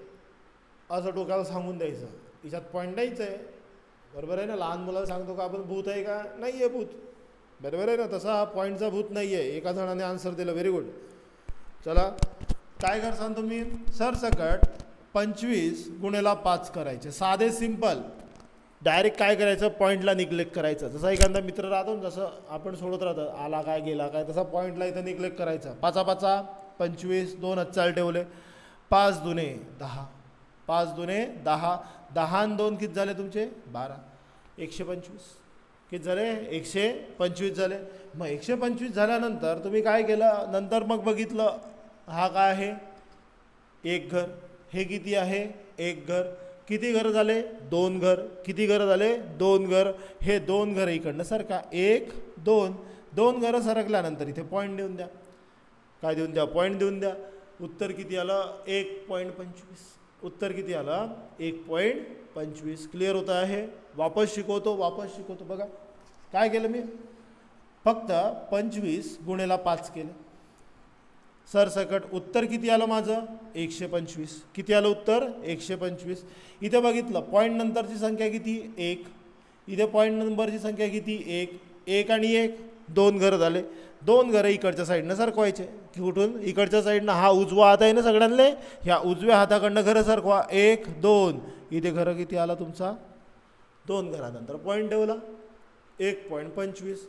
असं डोक्याला सांगून द्यायचं. तिच्यात पॉईंट नाहीच आहे. बरोबर आहे ना? लहान मुलाला सांगतो का आपण भूत आहे का? नाही आहे भूत. बरोबर आहे ना? तसा पॉईंटचा भूत नाही आहे. एका जणाने आन्सर दिलं, व्हेरी गुड. चला काय करसान तुम्ही? सरसकट 25 गुणेला 5 करायचे. साधे सिंपल. डायरेक्ट काय करायचं? पॉईंटला निग्लेक्ट करायचं. जसा एखादा मित्र राहतो ना, जसं आपण सोडत राहतो, आला काय गेला काय, तसा पॉईंटला इथं निग्लेक्ट करायचा. 5 25, 2 अच्चाल ठेवले. 5 दुने 10, 5 दुने 10. 10 आणि 2 किती झाले तुमचे? 12. 125 किती झाले? 125 झाले. मग 125 झाल्यानंतर तुम्ही काय केलं? नंतर मग बघितलं हा काय आहे? एक घर. हे किती आहे? एक घर. किती घर झाले? 2 घर. किती घर झाले? 2 घर. हे 2 घर इकडनं सरका. 1 2. 2 घरं सरकल्यानंतर इथे पॉईंट देऊन द्या. काय देऊन द्या? पॉईंट देऊन द्या. उत्तर किती आलं? 1.25. उत्तर किती आलं? 1.25. क्लिअर होत आहे? वापस शिकवतो. बघा काय केलं मी? फक्त 25 गुणेला 5 केलं. सरसकट उत्तर किती आलं माझं? 125. किती आलं उत्तर? 125. इथे बघितलं पॉईंट नंतरची संख्या किती? 1. इथे पॉईंट नंबरची संख्या किती? 1. 1 आणि 1 2 घरं झाले. 2 घरं इकडच्या साईडनं सरकवायचे. कुठून? इकडच्या साईडनं. हा उजवा हात आहे ना सगळ्यांना, ह्या उजव्या हाताकडनं घरं सरकवा. 1 2. इथे घरं किती आला तुमचा? 2 घरानंतर पॉईंट ठेवला. 1.25.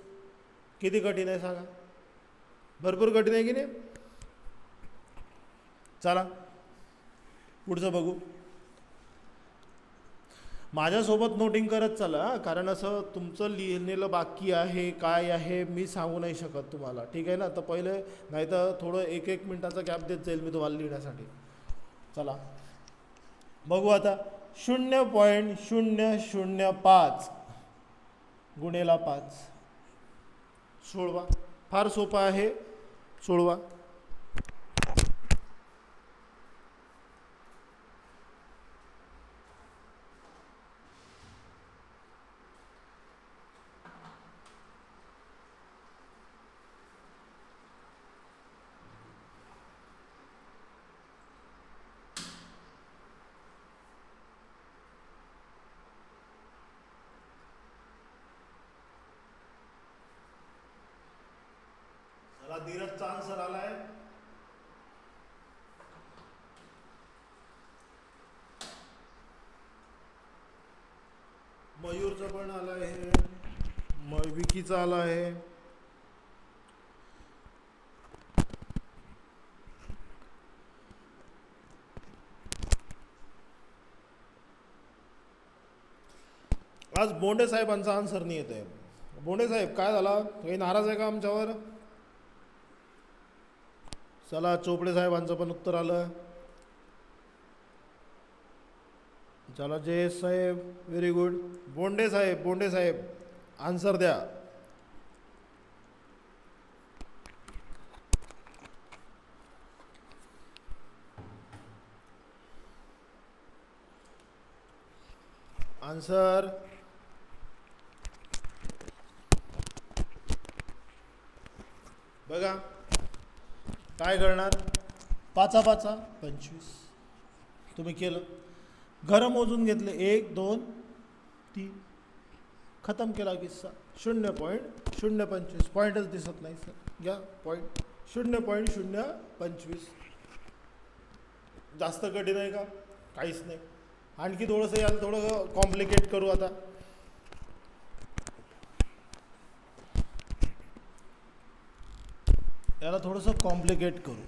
किती कठीण आहे सांगा? भरपूर कठीण आहे की नाही? चला पुढचं बघू. माझ्यासोबत नोटिंग करत चला, कारण असं तुमचं लिहिलेलं बाकी आहे काय आहे मी सांगू नाही शकत तुम्हाला. ठीक आहे ना? तर पहिले नाही तर थोडं 1-1 मिनिटाचा गॅप देत जाईल मी तुम्हाला लिहिण्यासाठी. चला बघू आता. 0.005 गुणेला 5 सोडवा. फार सोपा आहे, सोडवा. धीरजचा आन्सर आलाय. मयूरचं पण आलं आहे, विकीचा आला आहे. आज बोंडे साहेबांचा आन्सर नाही येत आहे. बोंडे साहेब काय झाला, काही नाराज आहे का आमच्यावर? चला, चोपडे साहेबांचं पण उत्तर आलं. चला, जयेश साहेब व्हेरी गुड. बोंडे साहेब आन्सर द्या. आन्सर बघा काय करणार. 5 5 25 तुम्ही केलं. घरं मोजून घेतले 1 2 3 खतम केला किस्सा. 0.025 पॉईंटच दिसत नाही सर. घ्या पॉईंट 0.025. जास्त कठीण आहे का? काहीच नाही. आणखी थोडंसं याला थोडं कॉम्प्लिकेट करू. आता याला थोडंसं कॉम्प्लिकेट करू.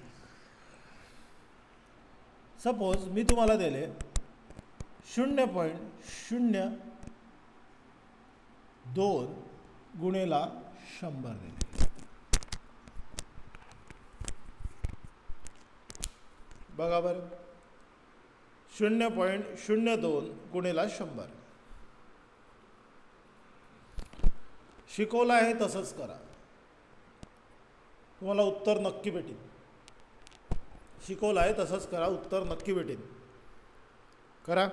सपोज मी तुम्हाला दिले 0.02 गुणेला 100 दिले. बघा बरं, 0.02 गुणेला 100 शिकवलं आहे तसंच करा, तुम्हाला उत्तर नक्की भेटेल. शिकवलं आहे तसंच करा, उत्तर नक्की भेटेल. करा.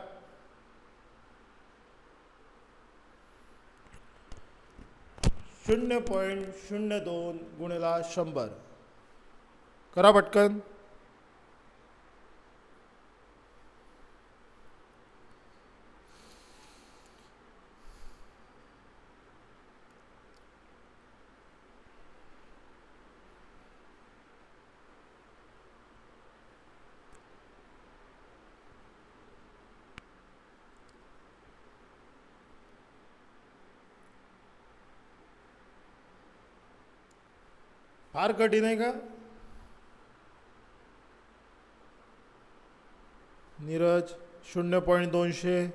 .02 गुणेला 100 करा पटकन. फार कठीण आहे का? Neeraj 0.200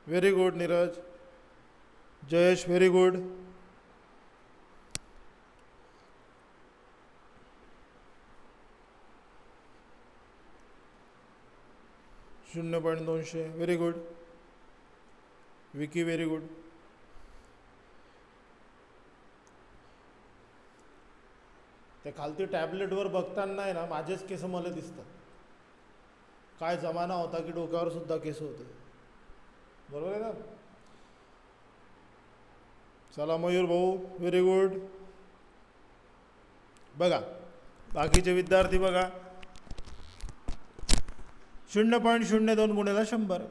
very good. Neeraj. Jayesh very good. .200 very good. Vicky very good. ते खालती टॅबलेटवर बघताना आहे ना, माझेच केस मला दिसतात. काय जमाना होता की डोक्यावर सुद्धा केस होते. बरोबर आहे ना? चला मयूर भाऊ व्हेरी गुड. बघा बाकीचे विद्यार्थी बघा. 0.02 गुणेला 100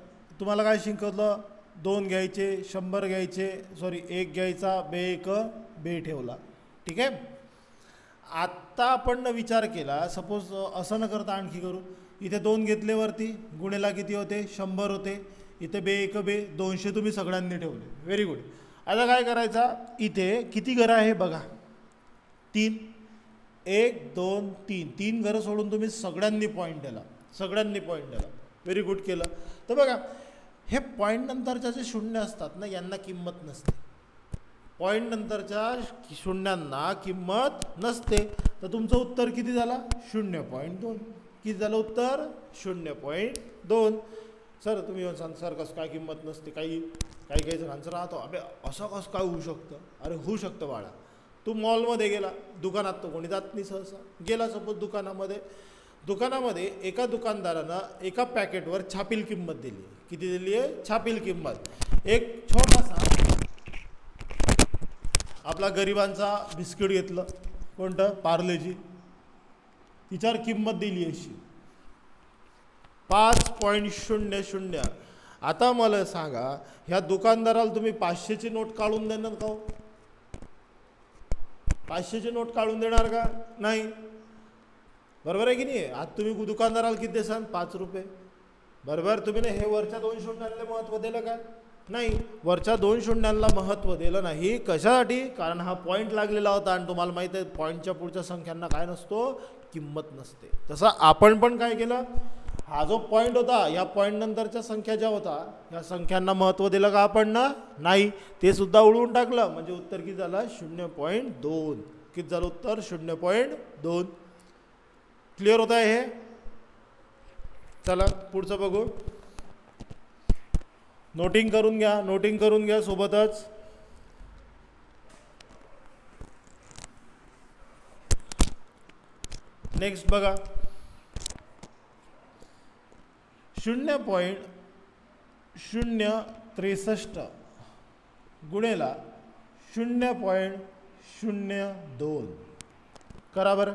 तुम्हाला काय शिकवलं? 2 घ्यायचे, 100 घ्यायचे, सॉरी 1 घ्यायचा, बे ठेवला. ठीक आहे. आत्ता आपण विचार केला, सपोज असं न करता आणखी करू. इथे 2 घेतल्यावरती गुणेला किती होते? 100 होते. इथे बे 200 तुम्ही सगळ्यांनी ठेवले. Very good. आता काय करायचा? इथे किती घरं आहे बघा? 3. 1 2 3 3 घरं सोडून तुम्ही सगळ्यांनी पॉईंट दिला. व्हेरी गुड केलं. तर बघा हे पॉईंट नंतरच्या जे शून्य असतात ना, यांना किंमत नसते. पॉईंट नंतरच्या शून्यांना किंमत नसते. तर तुमचं उत्तर किती झाला? 0.2. किती झालं उत्तर? 0.2. सर तुम्ही येऊन सांग सर कसं काय किंमत नसते, काही काही काही जणांचं राहतो अबे असं कसं काय होऊ शकतं. अरे होऊ शकतं बाळा. तू मॉलमध्ये गेला, दुकानात तर कोणी जात नाही सहसा, गेला सपोज दुकानामध्ये एका दुकानदारानं एका पॅकेटवर छापील किंमत दिली. किती दिली आहे? छापील किंमत. एक छोटासा आपला गरिबांचा बिस्किट घेतलं, कोणतं? पार्लेजी. तिच्यावर किंमत दिली अशी 5.00. आता मला सांगा, ह्या दुकानदाराला तुम्ही 500ची नोट काढून देणार का? 500ची नोट काढून देणार का? नाही. बरोबर आहे की नाही? आज तुम्ही दुकानदाराला किती देसान? 5 रुपये. बरोबर. तुम्ही ना हे वरच्या 2 शून्यांना महत्त्व दिलं का? नाही. वरच्या 2 शून्यांना महत्त्व दिलं नाही. कशासाठी? कारण हा पॉईंट लागलेला होता आणि तुम्हाला माहिती आहे पॉईंटच्या पुढच्या संख्यांना काय नसतो? किंमत नसते. तसं आपण पण काय केलं, हा जो पॉईंट होता या पॉईंट नंतरच्या संख्या ज्या होता या संख्यांना महत्त्व दिलं का आपण ना? नाही. ते सुद्धा उडवून टाकलं. म्हणजे उत्तर किती झालं? 0.2. किती झालं उत्तर? 0.2. क्लिअर होत आहे हे? चला पुढचं बघू. नोटिंग करून घ्या सोबतच. नेक्स्ट बघा, 0.063 गुणेला 0.02 करा बरं.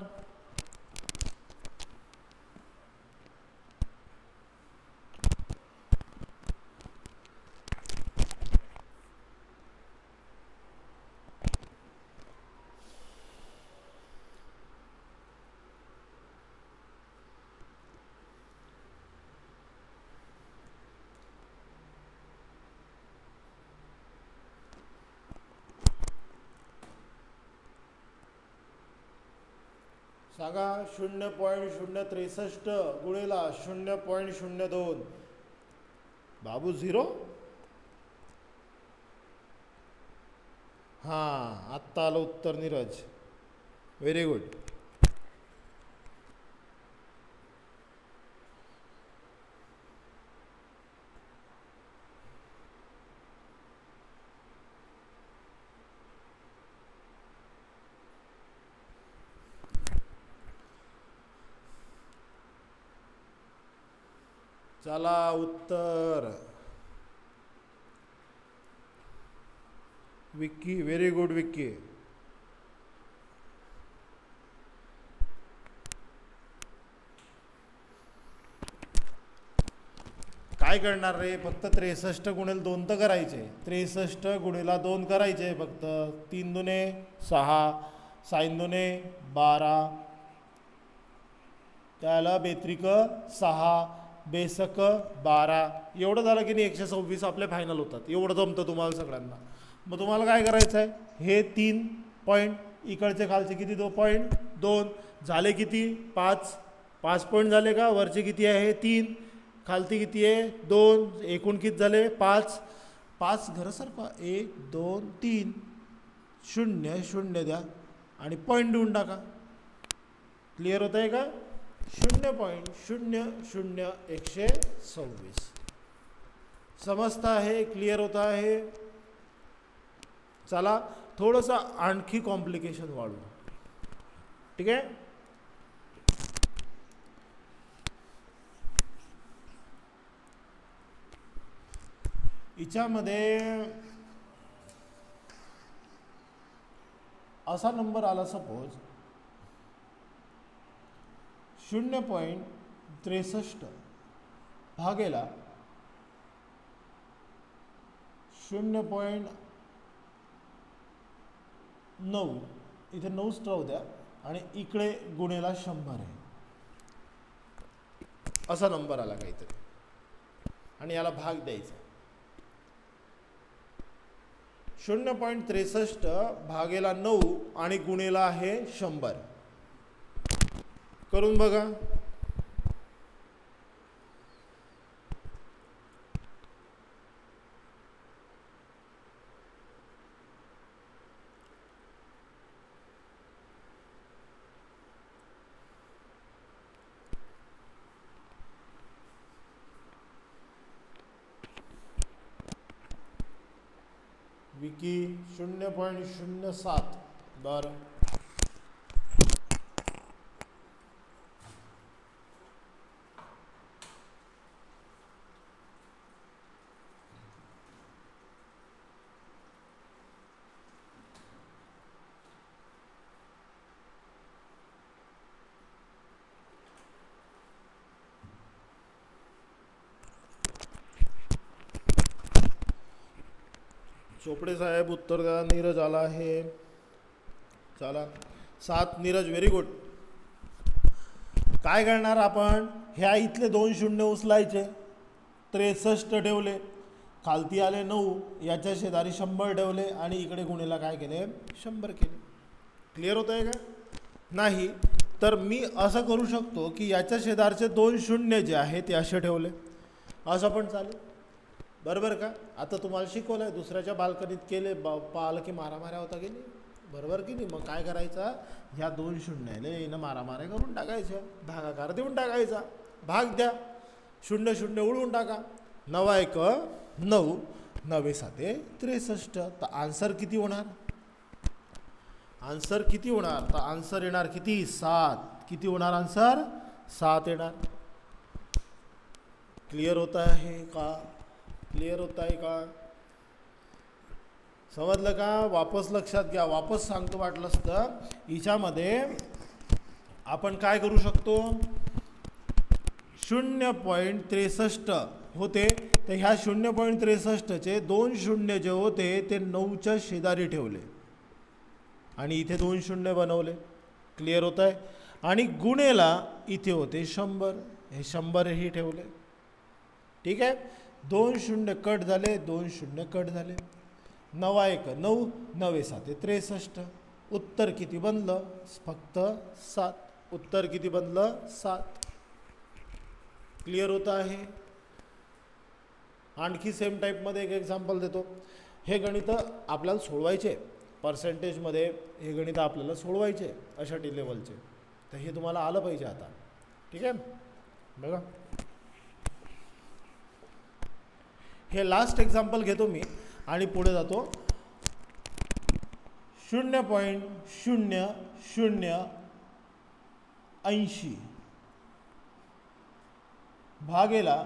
सांगा 0.063 गुणेला 0.02. बाबू 0. हां आत्ता आलं उत्तर नीरज. Very good. चला उत्तर विक्की. Very good Vicky. काय करणार रे? फक्त 63 गुणेला 2 तर करायचे. 63 गुणेला 2 करायचे फक्त. 3 दुने 6, 6 दुने 12, त्याला बेत्रिक 6, बेसक 12. एवढं झालं की नाही 126 आपले फायनल होतात. एवढं जमतं तुम्हाला सगळ्यांना. मग तुम्हाला काय करायचं आहे? हे 3 पॉईंट इकडचे खालचे किती? 2.2 झाले किती? 5 पॉईंट झाले का? वरचे किती आहे? 3. खालती किती आहे? 2. एकूण किती झाले? 5 घरासारखा 1 2 3 0 0 द्या आणि पॉईंट देऊन टाका. क्लिअर होत आहे का? 0.00126 समजतं आहे? क्लिअर होत आहे? चला थोडंसं आणखी कॉम्प्लिकेशन वाढवू. ठीक आहे. हिच्यामध्ये असा नंबर आला सपोज 0.63 भागेला 0.9. इथे 9 राहू द्या आणि इकडे गुणेला 100 आहे. असा नंबर आला काहीतरी आणि याला भाग द्यायचा. 0.63 भागेला 9 आणि गुणेला आहे 100. करून बघा. विक्की 0.07. बरं, चोपडे साहेब उत्तर द्या. नीरज आला आहे. चला 7. Neeraj, very good. काय करणार आपण, ह्या इथले 2 शून्य उचलायचे, 63 ठेवले, खालती आले 9, याच्या शेजारी 100 ठेवले आणि इकडे गुणेला काय केले, 100 केले. क्लिअर होत आहे का? नाही तर मी असं करू शकतो की याच्या शेजारचे 2 शून्य जे आहे ते असे ठेवले, असं पण चालेल. बरोबर का? आता तुम्हाला शिकवलं आहे, दुसऱ्याच्या बाल्कनीत केले, पाहिलं की मारामाऱ्या होता की नाही, बरोबर की नाही. मग काय करायचं, ह्या 2 शून्याले येणं मारामाऱ्या करून टाकायच्या, भागाकार देऊन टाकायचा, भाग द्या, 0 0 उडवून टाका. 9 1 9, 9 7 63. तर आन्सर किती होणार, आन्सर किती होणार, तर आन्सर येणार किती, 7. किती होणार आन्सर, 7 येणार. क्लिअर होता आहे का, क्लिअर होता आहे का, समजलं का? वापस लक्षात घ्या, वापस सांगतो वाटलंच तर. हिच्यामध्ये आपण काय करू शकतो, 0.63 होते, तर ह्या 0.63चे 2 शून्य जे होते ते 9च्या शेजारी ठेवले आणि इथे 2 शून्य बनवले. क्लिअर होत आहे. आणि गुणेला इथे होते 100, हे 100 ही ठेवले. ठीक आहे, 2 शून्य कट झाले, 2 शून्य कट झाले. 9 1 9, 9 7 63. उत्तर किती बनलं, फक्त 7. उत्तर किती बनलं, 7. क्लिअर होत आहे. आणखी सेम टाईपमध्ये एक एक्झाम्पल देतो. हे गणित आपल्याला सोडवायचे, पर्सेंटेजमध्ये हे गणित आपल्याला सोडवायचे अशा लेवलचे, तर हे तुम्हाला आलं पाहिजे आता. ठीक आहे, बघा हे लास्ट एक्झाम्पल घेतो मी आणि पुढे जातो. 0.0080 भागेला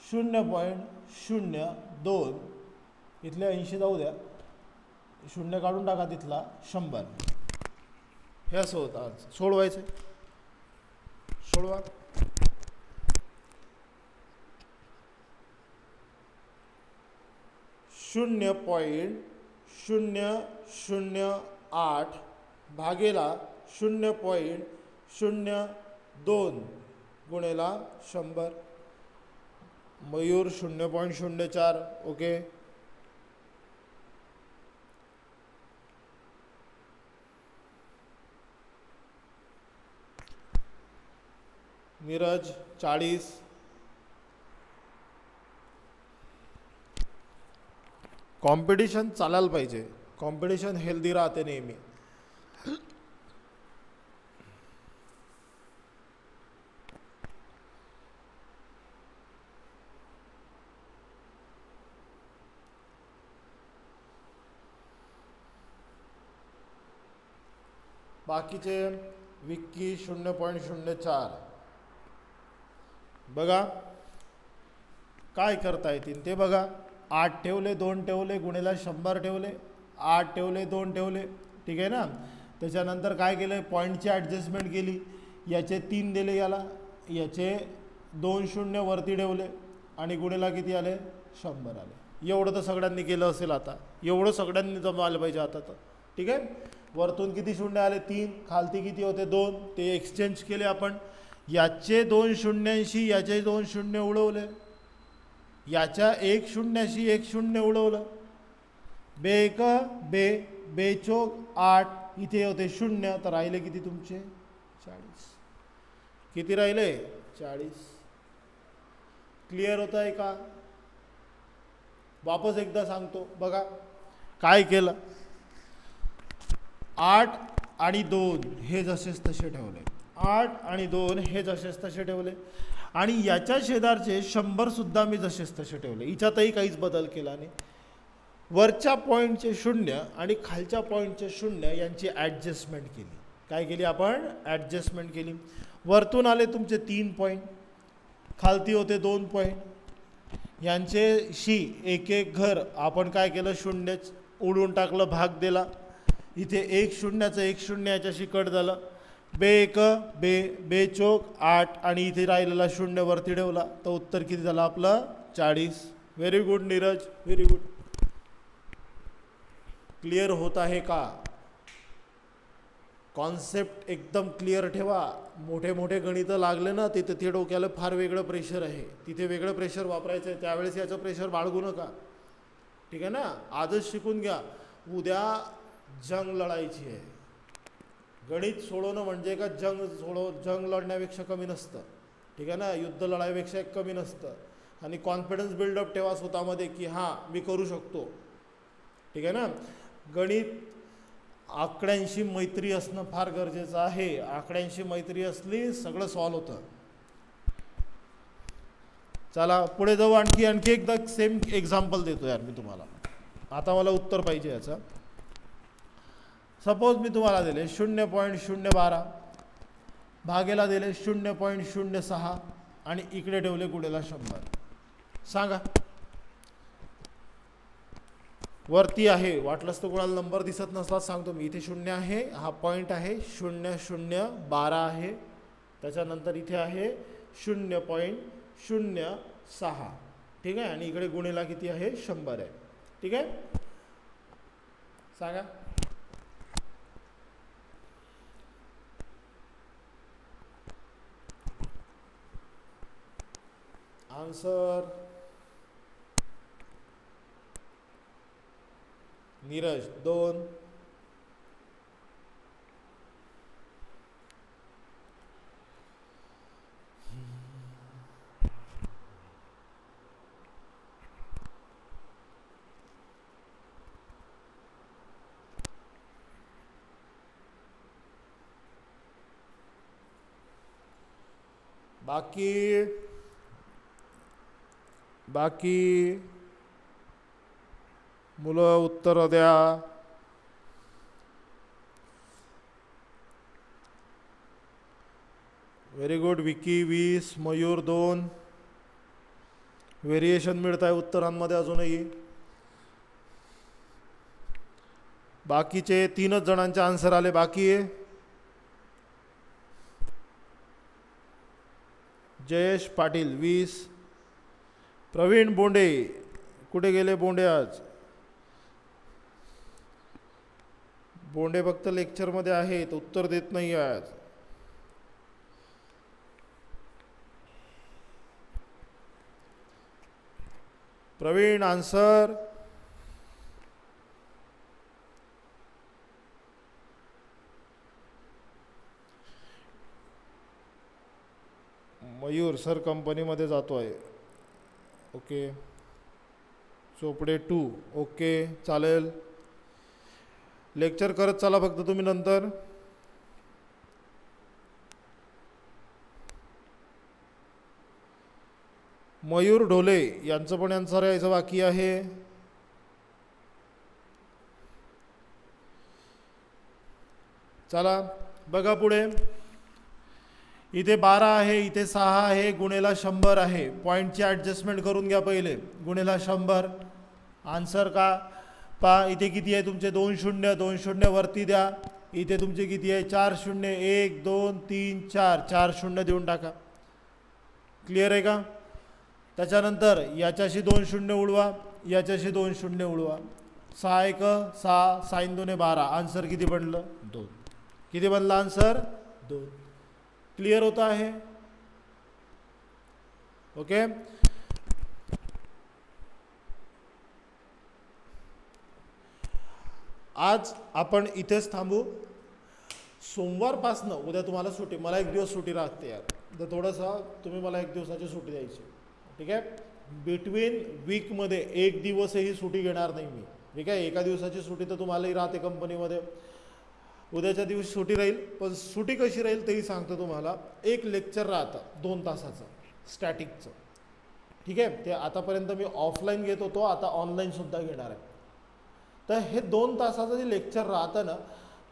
0.02, इथले 80 जाऊ द्या, 0 काढून टाका, तिथला 100. हे असं होतं. आज सोडवायचं, सोडवा. 0.008 भागेला 0.02 गुणेला 100. मयूर 0.04. ओके, नीरज 40. कॉम्पिटिशन चालायला पाहिजे, कॉम्पिटिशन हेल्दी राहते नेहमी. बाकीचे विक्की 0.04. बघा काय करता येतील ते बघा. 8 ठेवले, 2 ठेवले, गुणेला 100 ठेवले, 8 ठेवले, 2 ठेवले. ठीक आहे ना. त्याच्यानंतर काय केलं, पॉईंटची ॲडजस्टमेंट केली, याचे 3 दिले, याला याचे 2 शून्य वरती ठेवले आणि गुणेला किती आले, 100 आले. एवढं तर सगळ्यांनी केलं असेल. आता एवढं सगळ्यांनी जमा आलं पाहिजे आता तर. ठीक आहे, वरतून किती शून्य आले, 3, खालती किती होते, 2, ते एक्सचेंज केले आपण. याचे 2 शून्यांशी याचे 2 शून्य उडवले, याच्या 1 शून्याशी 1 शून्य उडवलं. बेक बे बेचोक 8, इथे होते 0, तर राहिले किती तुमचे 40. किती राहिले, 40. क्लिअर होत आहे का? वापस एकदा सांगतो बघा काय केलं. 8 आणि 2 हे जसेच तसे ठेवले, 8 आणि 2 हे जसेच तसे ठेवले आणि याच्या शेजारचे 100 सुद्धा मी जसेच तसे ठेवले. हिच्यातही काहीच बदल केला नाही. वरच्या पॉईंटचे 0 आणि खालच्या पॉईंटचे 0 यांची ॲडजस्टमेंट केली. काय केली आपण? ॲडजस्टमेंट केली. वरतून आले तुमचे 3 पॉईंट, खालती होते 2 पॉईंट, यांचेशी एक एक घर आपण काय केलं? 0 उडून टाकलं, भाग दिला. इथे 1 0चं 1 0 याच्याशी कट झालं. बे 1 बे चोक 8 आणि इथे राहिलेला 0 वरती ठेवला, तर उत्तर किती झालं आपलं? 40. Very good Neeraj, very good. Clear होत आहे का? कॉन्सेप्ट एकदम क्लिअर ठेवा. मोठे मोठे गणितं लागले ना तिथे ते डोक्याला फार वेगळं प्रेशर आहे, तिथे वेगळं प्रेशर वापरायचं आहे, त्यावेळेस याचं प्रेशर बाळगू नका. ठीक आहे ना? आजच शिकून घ्या, उद्या जंग लढायची आहे. गणित सोडवणं म्हणजे का जंग लढण्यापेक्षा कमी नसतं. ठीक आहे ना? युद्ध लढाईपेक्षा कमी नसतं. आणि कॉन्फिडन्स बिल्डअप ठेवा स्वतःमध्ये की हां मी करू शकतो. ठीक आहे ना? गणित आकड्यांशी मैत्री असणं फार गरजेचं आहे. आकड्यांशी मैत्री असली सगळं सॉल्व होतं. चला पुढे जाऊ. आणखी एकदा सेम एक्झाम्पल देतो यार मी तुम्हाला. आता मला उत्तर पाहिजे याचं. सपोज मी तुम्हाला दिले 0.012, भागेला दिले 0.06 आणि इकडे ठेवले गुणेला 100. सांगा. वरती आहे, वाटलंच तर कोणाला नंबर दिसत नसला सांगतो मी. इथे 0 आहे, हा पॉईंट आहे 0.012 आहे. त्याच्यानंतर इथे आहे 0.06. ठीक आहे. आणि इकडे गुणेला किती आहे? 100 आहे. ठीक आहे. सांगा. आन्सर. नीरज 2. बाकी मुलं उत्तर द्या. Very good. Vicky 20, Mayur 2. Variation मिळत आहे उत्तरांमध्ये अजूनही. बाकीचे 3च जणांचे आन्सर आले बाकी आहे. जयेश पाटील 20. प्रवीण बोंडे, कुठे गेले बोंडे आज? बोंडे फक्त लेक्चरमध्ये आहेत, उत्तर देत नाही आज. प्रवीण आन्सर. मयूर सर कंपनीमध्ये जातो आहे. ओके. चोपडे 2. ओके चालेल. लेक्चर करत चला फक्त तुम्ही नंतर. मयूर ढोले यांचं पण आन्सर यायचं बाकी आहे. चला बघा पुढे. इथे 12 आहे, इथे 6 आहे, गुणेला 100 आहे. पॉईंटची ॲडजस्टमेंट करून घ्या पहिले. गुणेला 100. आन्सर का पा इथे किती आहे तुमचे? 2 0. 2 0 वरती द्या. इथे तुमचे किती आहे? 4 0. 1 2 3 4. 4 0 देऊन टाका. क्लिअर आहे का? त्याच्यानंतर याच्याशी 2 0 उडवा, याच्याशी 2 0 उडवा. 6 1 6, साइन 2 12. आन्सर किती बनलं? 2. किती बनलं आन्सर? 2. क्लिअर होता आहे? ओके. आज आपण इथेच थांबू. सोमवारपासनं उद्या तुम्हाला सुट्टी. मला 1 दिवस सुट्टी राहते यार, तर थोडंसं तुम्ही मला 1 दिवसाची सुट्टी द्यायची. ठीक आहे. बिटवीन वीकमध्ये 1 दिवसही सुट्टी घेणार नाही मी. ठीक आहे. एका दिवसाची सुट्टी तर तुम्हालाही राहते कंपनीमध्ये. उद्याच्या दिवशी सुट्टी राहील, पण सुट्टी कशी राहील तेही सांगतो तुम्हाला. एक लेक्चर राहतं 2 तासाचं स्टॅटिकचं. ठीक आहे. ते आतापर्यंत मी ऑफलाईन घेत होतो, आता ऑनलाईनसुद्धा घेणार आहे. तर हे 2 तासाचं जे लेक्चर राहतं ना,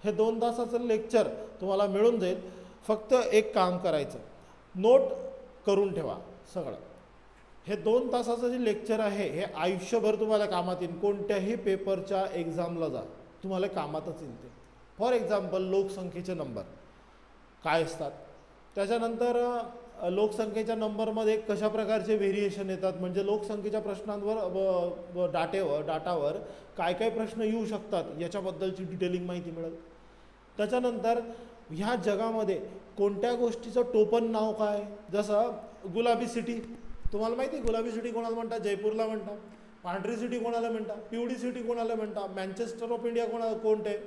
हे 2 तासाचं लेक्चर तुम्हाला मिळून जाईल. फक्त एक काम करायचं, नोट करून ठेवा सगळं. हे 2 तासाचं जे लेक्चर आहे हे आयुष्यभर तुम्हाला कामात येईल. कोणत्याही पेपरच्या एक्झामला जा, तुम्हाला कामातच येईल ते. फॉर एक्झाम्पल लोकसंख्येचे नंबर काय असतात, त्याच्यानंतर लोकसंख्येच्या नंबरमध्ये कशा प्रकारचे व्हेरिएशन येतात, म्हणजे लोकसंख्येच्या प्रश्नांवर डाटावर काय काय प्रश्न येऊ शकतात याच्याबद्दलची डिटेलिंग माहिती मिळेल. त्याच्यानंतर ह्या जगामध्ये कोणत्या गोष्टीचं टोपण नाव काय, जसं गुलाबी सिटी, तुम्हाला माहिती आहे गुलाबी सिटी कोणाला म्हणतात, जयपूरला म्हणतात. पांढरी सिटी कोणाला म्हणतात, पिवळी सिटी कोणाला म्हणतात, मँचेस्टर ऑफ इंडिया कोणते,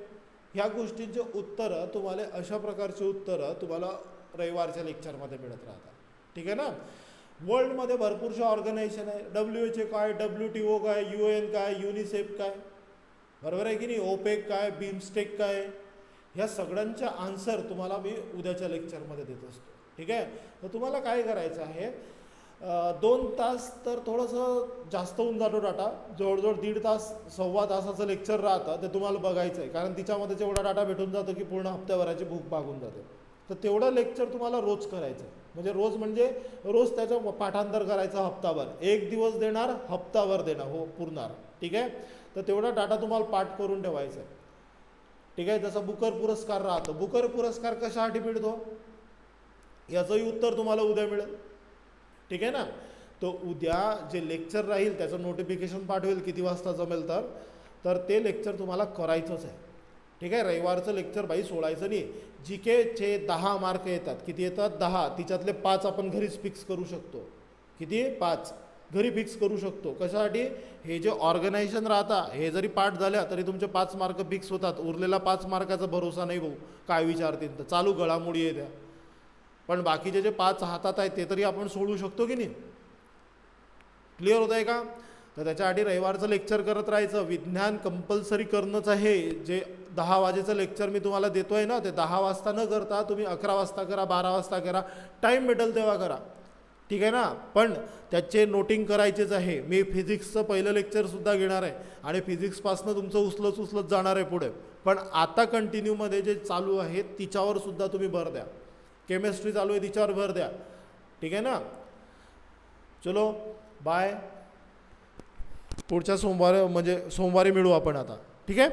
ह्या गोष्टींचे उत्तरं तुम्हाला, अशा प्रकारचे उत्तरं तुम्हाला रविवारच्या लेक्चरमध्ये मिळत राहतात. ठीक आहे ना. वर्ल्डमध्ये भरपूरशा ऑर्गनायझेशन आहे, WHO काय, WTO काय, UN काय, युनिसेफ काय, बरोबर आहे की नाही, ओपेक काय, बिमस्टेक काय, ह्या सगळ्यांच्या आन्सर तुम्हाला मी उद्याच्या लेक्चरमध्ये देत असतो. ठीक आहे. तर तुम्हाला काय करायचं आहे, 2 तास तर थोडंसं जास्त होऊन जातो डाटा, जवळजवळ 1.5 तास 1.25 तासाचं लेक्चर राहतं, ते तुम्हाला बघायचं आहे, कारण तिच्यामध्ये जेवढा डाटा भेटून जातो की पूर्ण हप्त्याभराची भूक भागून जाते. तर तेवढं लेक्चर तुम्हाला रोज करायचं आहे, म्हणजे रोज त्याचं पाठांतर करायचं हप्ताभर, 1 दिवस देणार हप्ताभर देणार हो पुरणार. ठीक आहे. तर तेवढा डाटा तुम्हाला पाठ करून ठेवायचा आहे. ठीक आहे. जसं बुकर पुरस्कार राहतो, बुकर पुरस्कार कशासाठी मिळतो याचंही उत्तर तुम्हाला उद्या मिळेल. ठीक आहे ना. तो उद्या जे लेक्चर राहील त्याचं नोटिफिकेशन पाठवेल किती वाजता जमेल तर ते लेक्चर तुम्हाला करायचंच आहे. ठीक आहे. रविवारचं लेक्चर बाई सोडायचं नाही. GKचे 10 मार्क येतात, किती येतात 10, तिच्यातले 5 आपण घरीच फिक्स करू शकतो. किती 5 घरी फिक्स करू शकतो. कशासाठी, हे जे ऑर्गनायझेशन राहता हे जरी पाठ झाल्या तरी तुमचे 5 मार्क फिक्स होतात. उरलेला 5 मार्काचा भरोसा नाही भाऊ, काय विचारतील तर, चालू घडामोडी आहे त्या. पण बाकीचे जे 5 हातात आहेत ते तरी आपण सोडू शकतो की नाही. क्लिअर होत आहे का. तर त्याच्यासाठी रविवारचं लेक्चर करत राहायचं. विज्ञान कंपल्सरी करणंच आहे. जे 10 वाजेचं लेक्चर मी तुम्हाला देतो आहे ना, ते 10 वाजता न करता तुम्ही 11 वाजता करा, 12 वाजता करा, टाईम भेटेल तेव्हा करा. ठीक आहे ना. पण त्याचे नोटिंग करायचेच आहे. मी फिजिक्सचं पहिलं लेक्चरसुद्धा घेणार आहे आणि फिजिक्सपासनं तुमचं उचलत जाणार आहे पुढे. पण आता कंटिन्यूमध्ये जे चालू आहे तिच्यावर सुद्धा तुम्ही भर द्या. केमिस्ट्री चालू आहे तिच्यावर भर द्या. ठीक आहे ना. चलो बाय. पुढच्या सोमवारी मिळू आपण आता. ठीक आहे.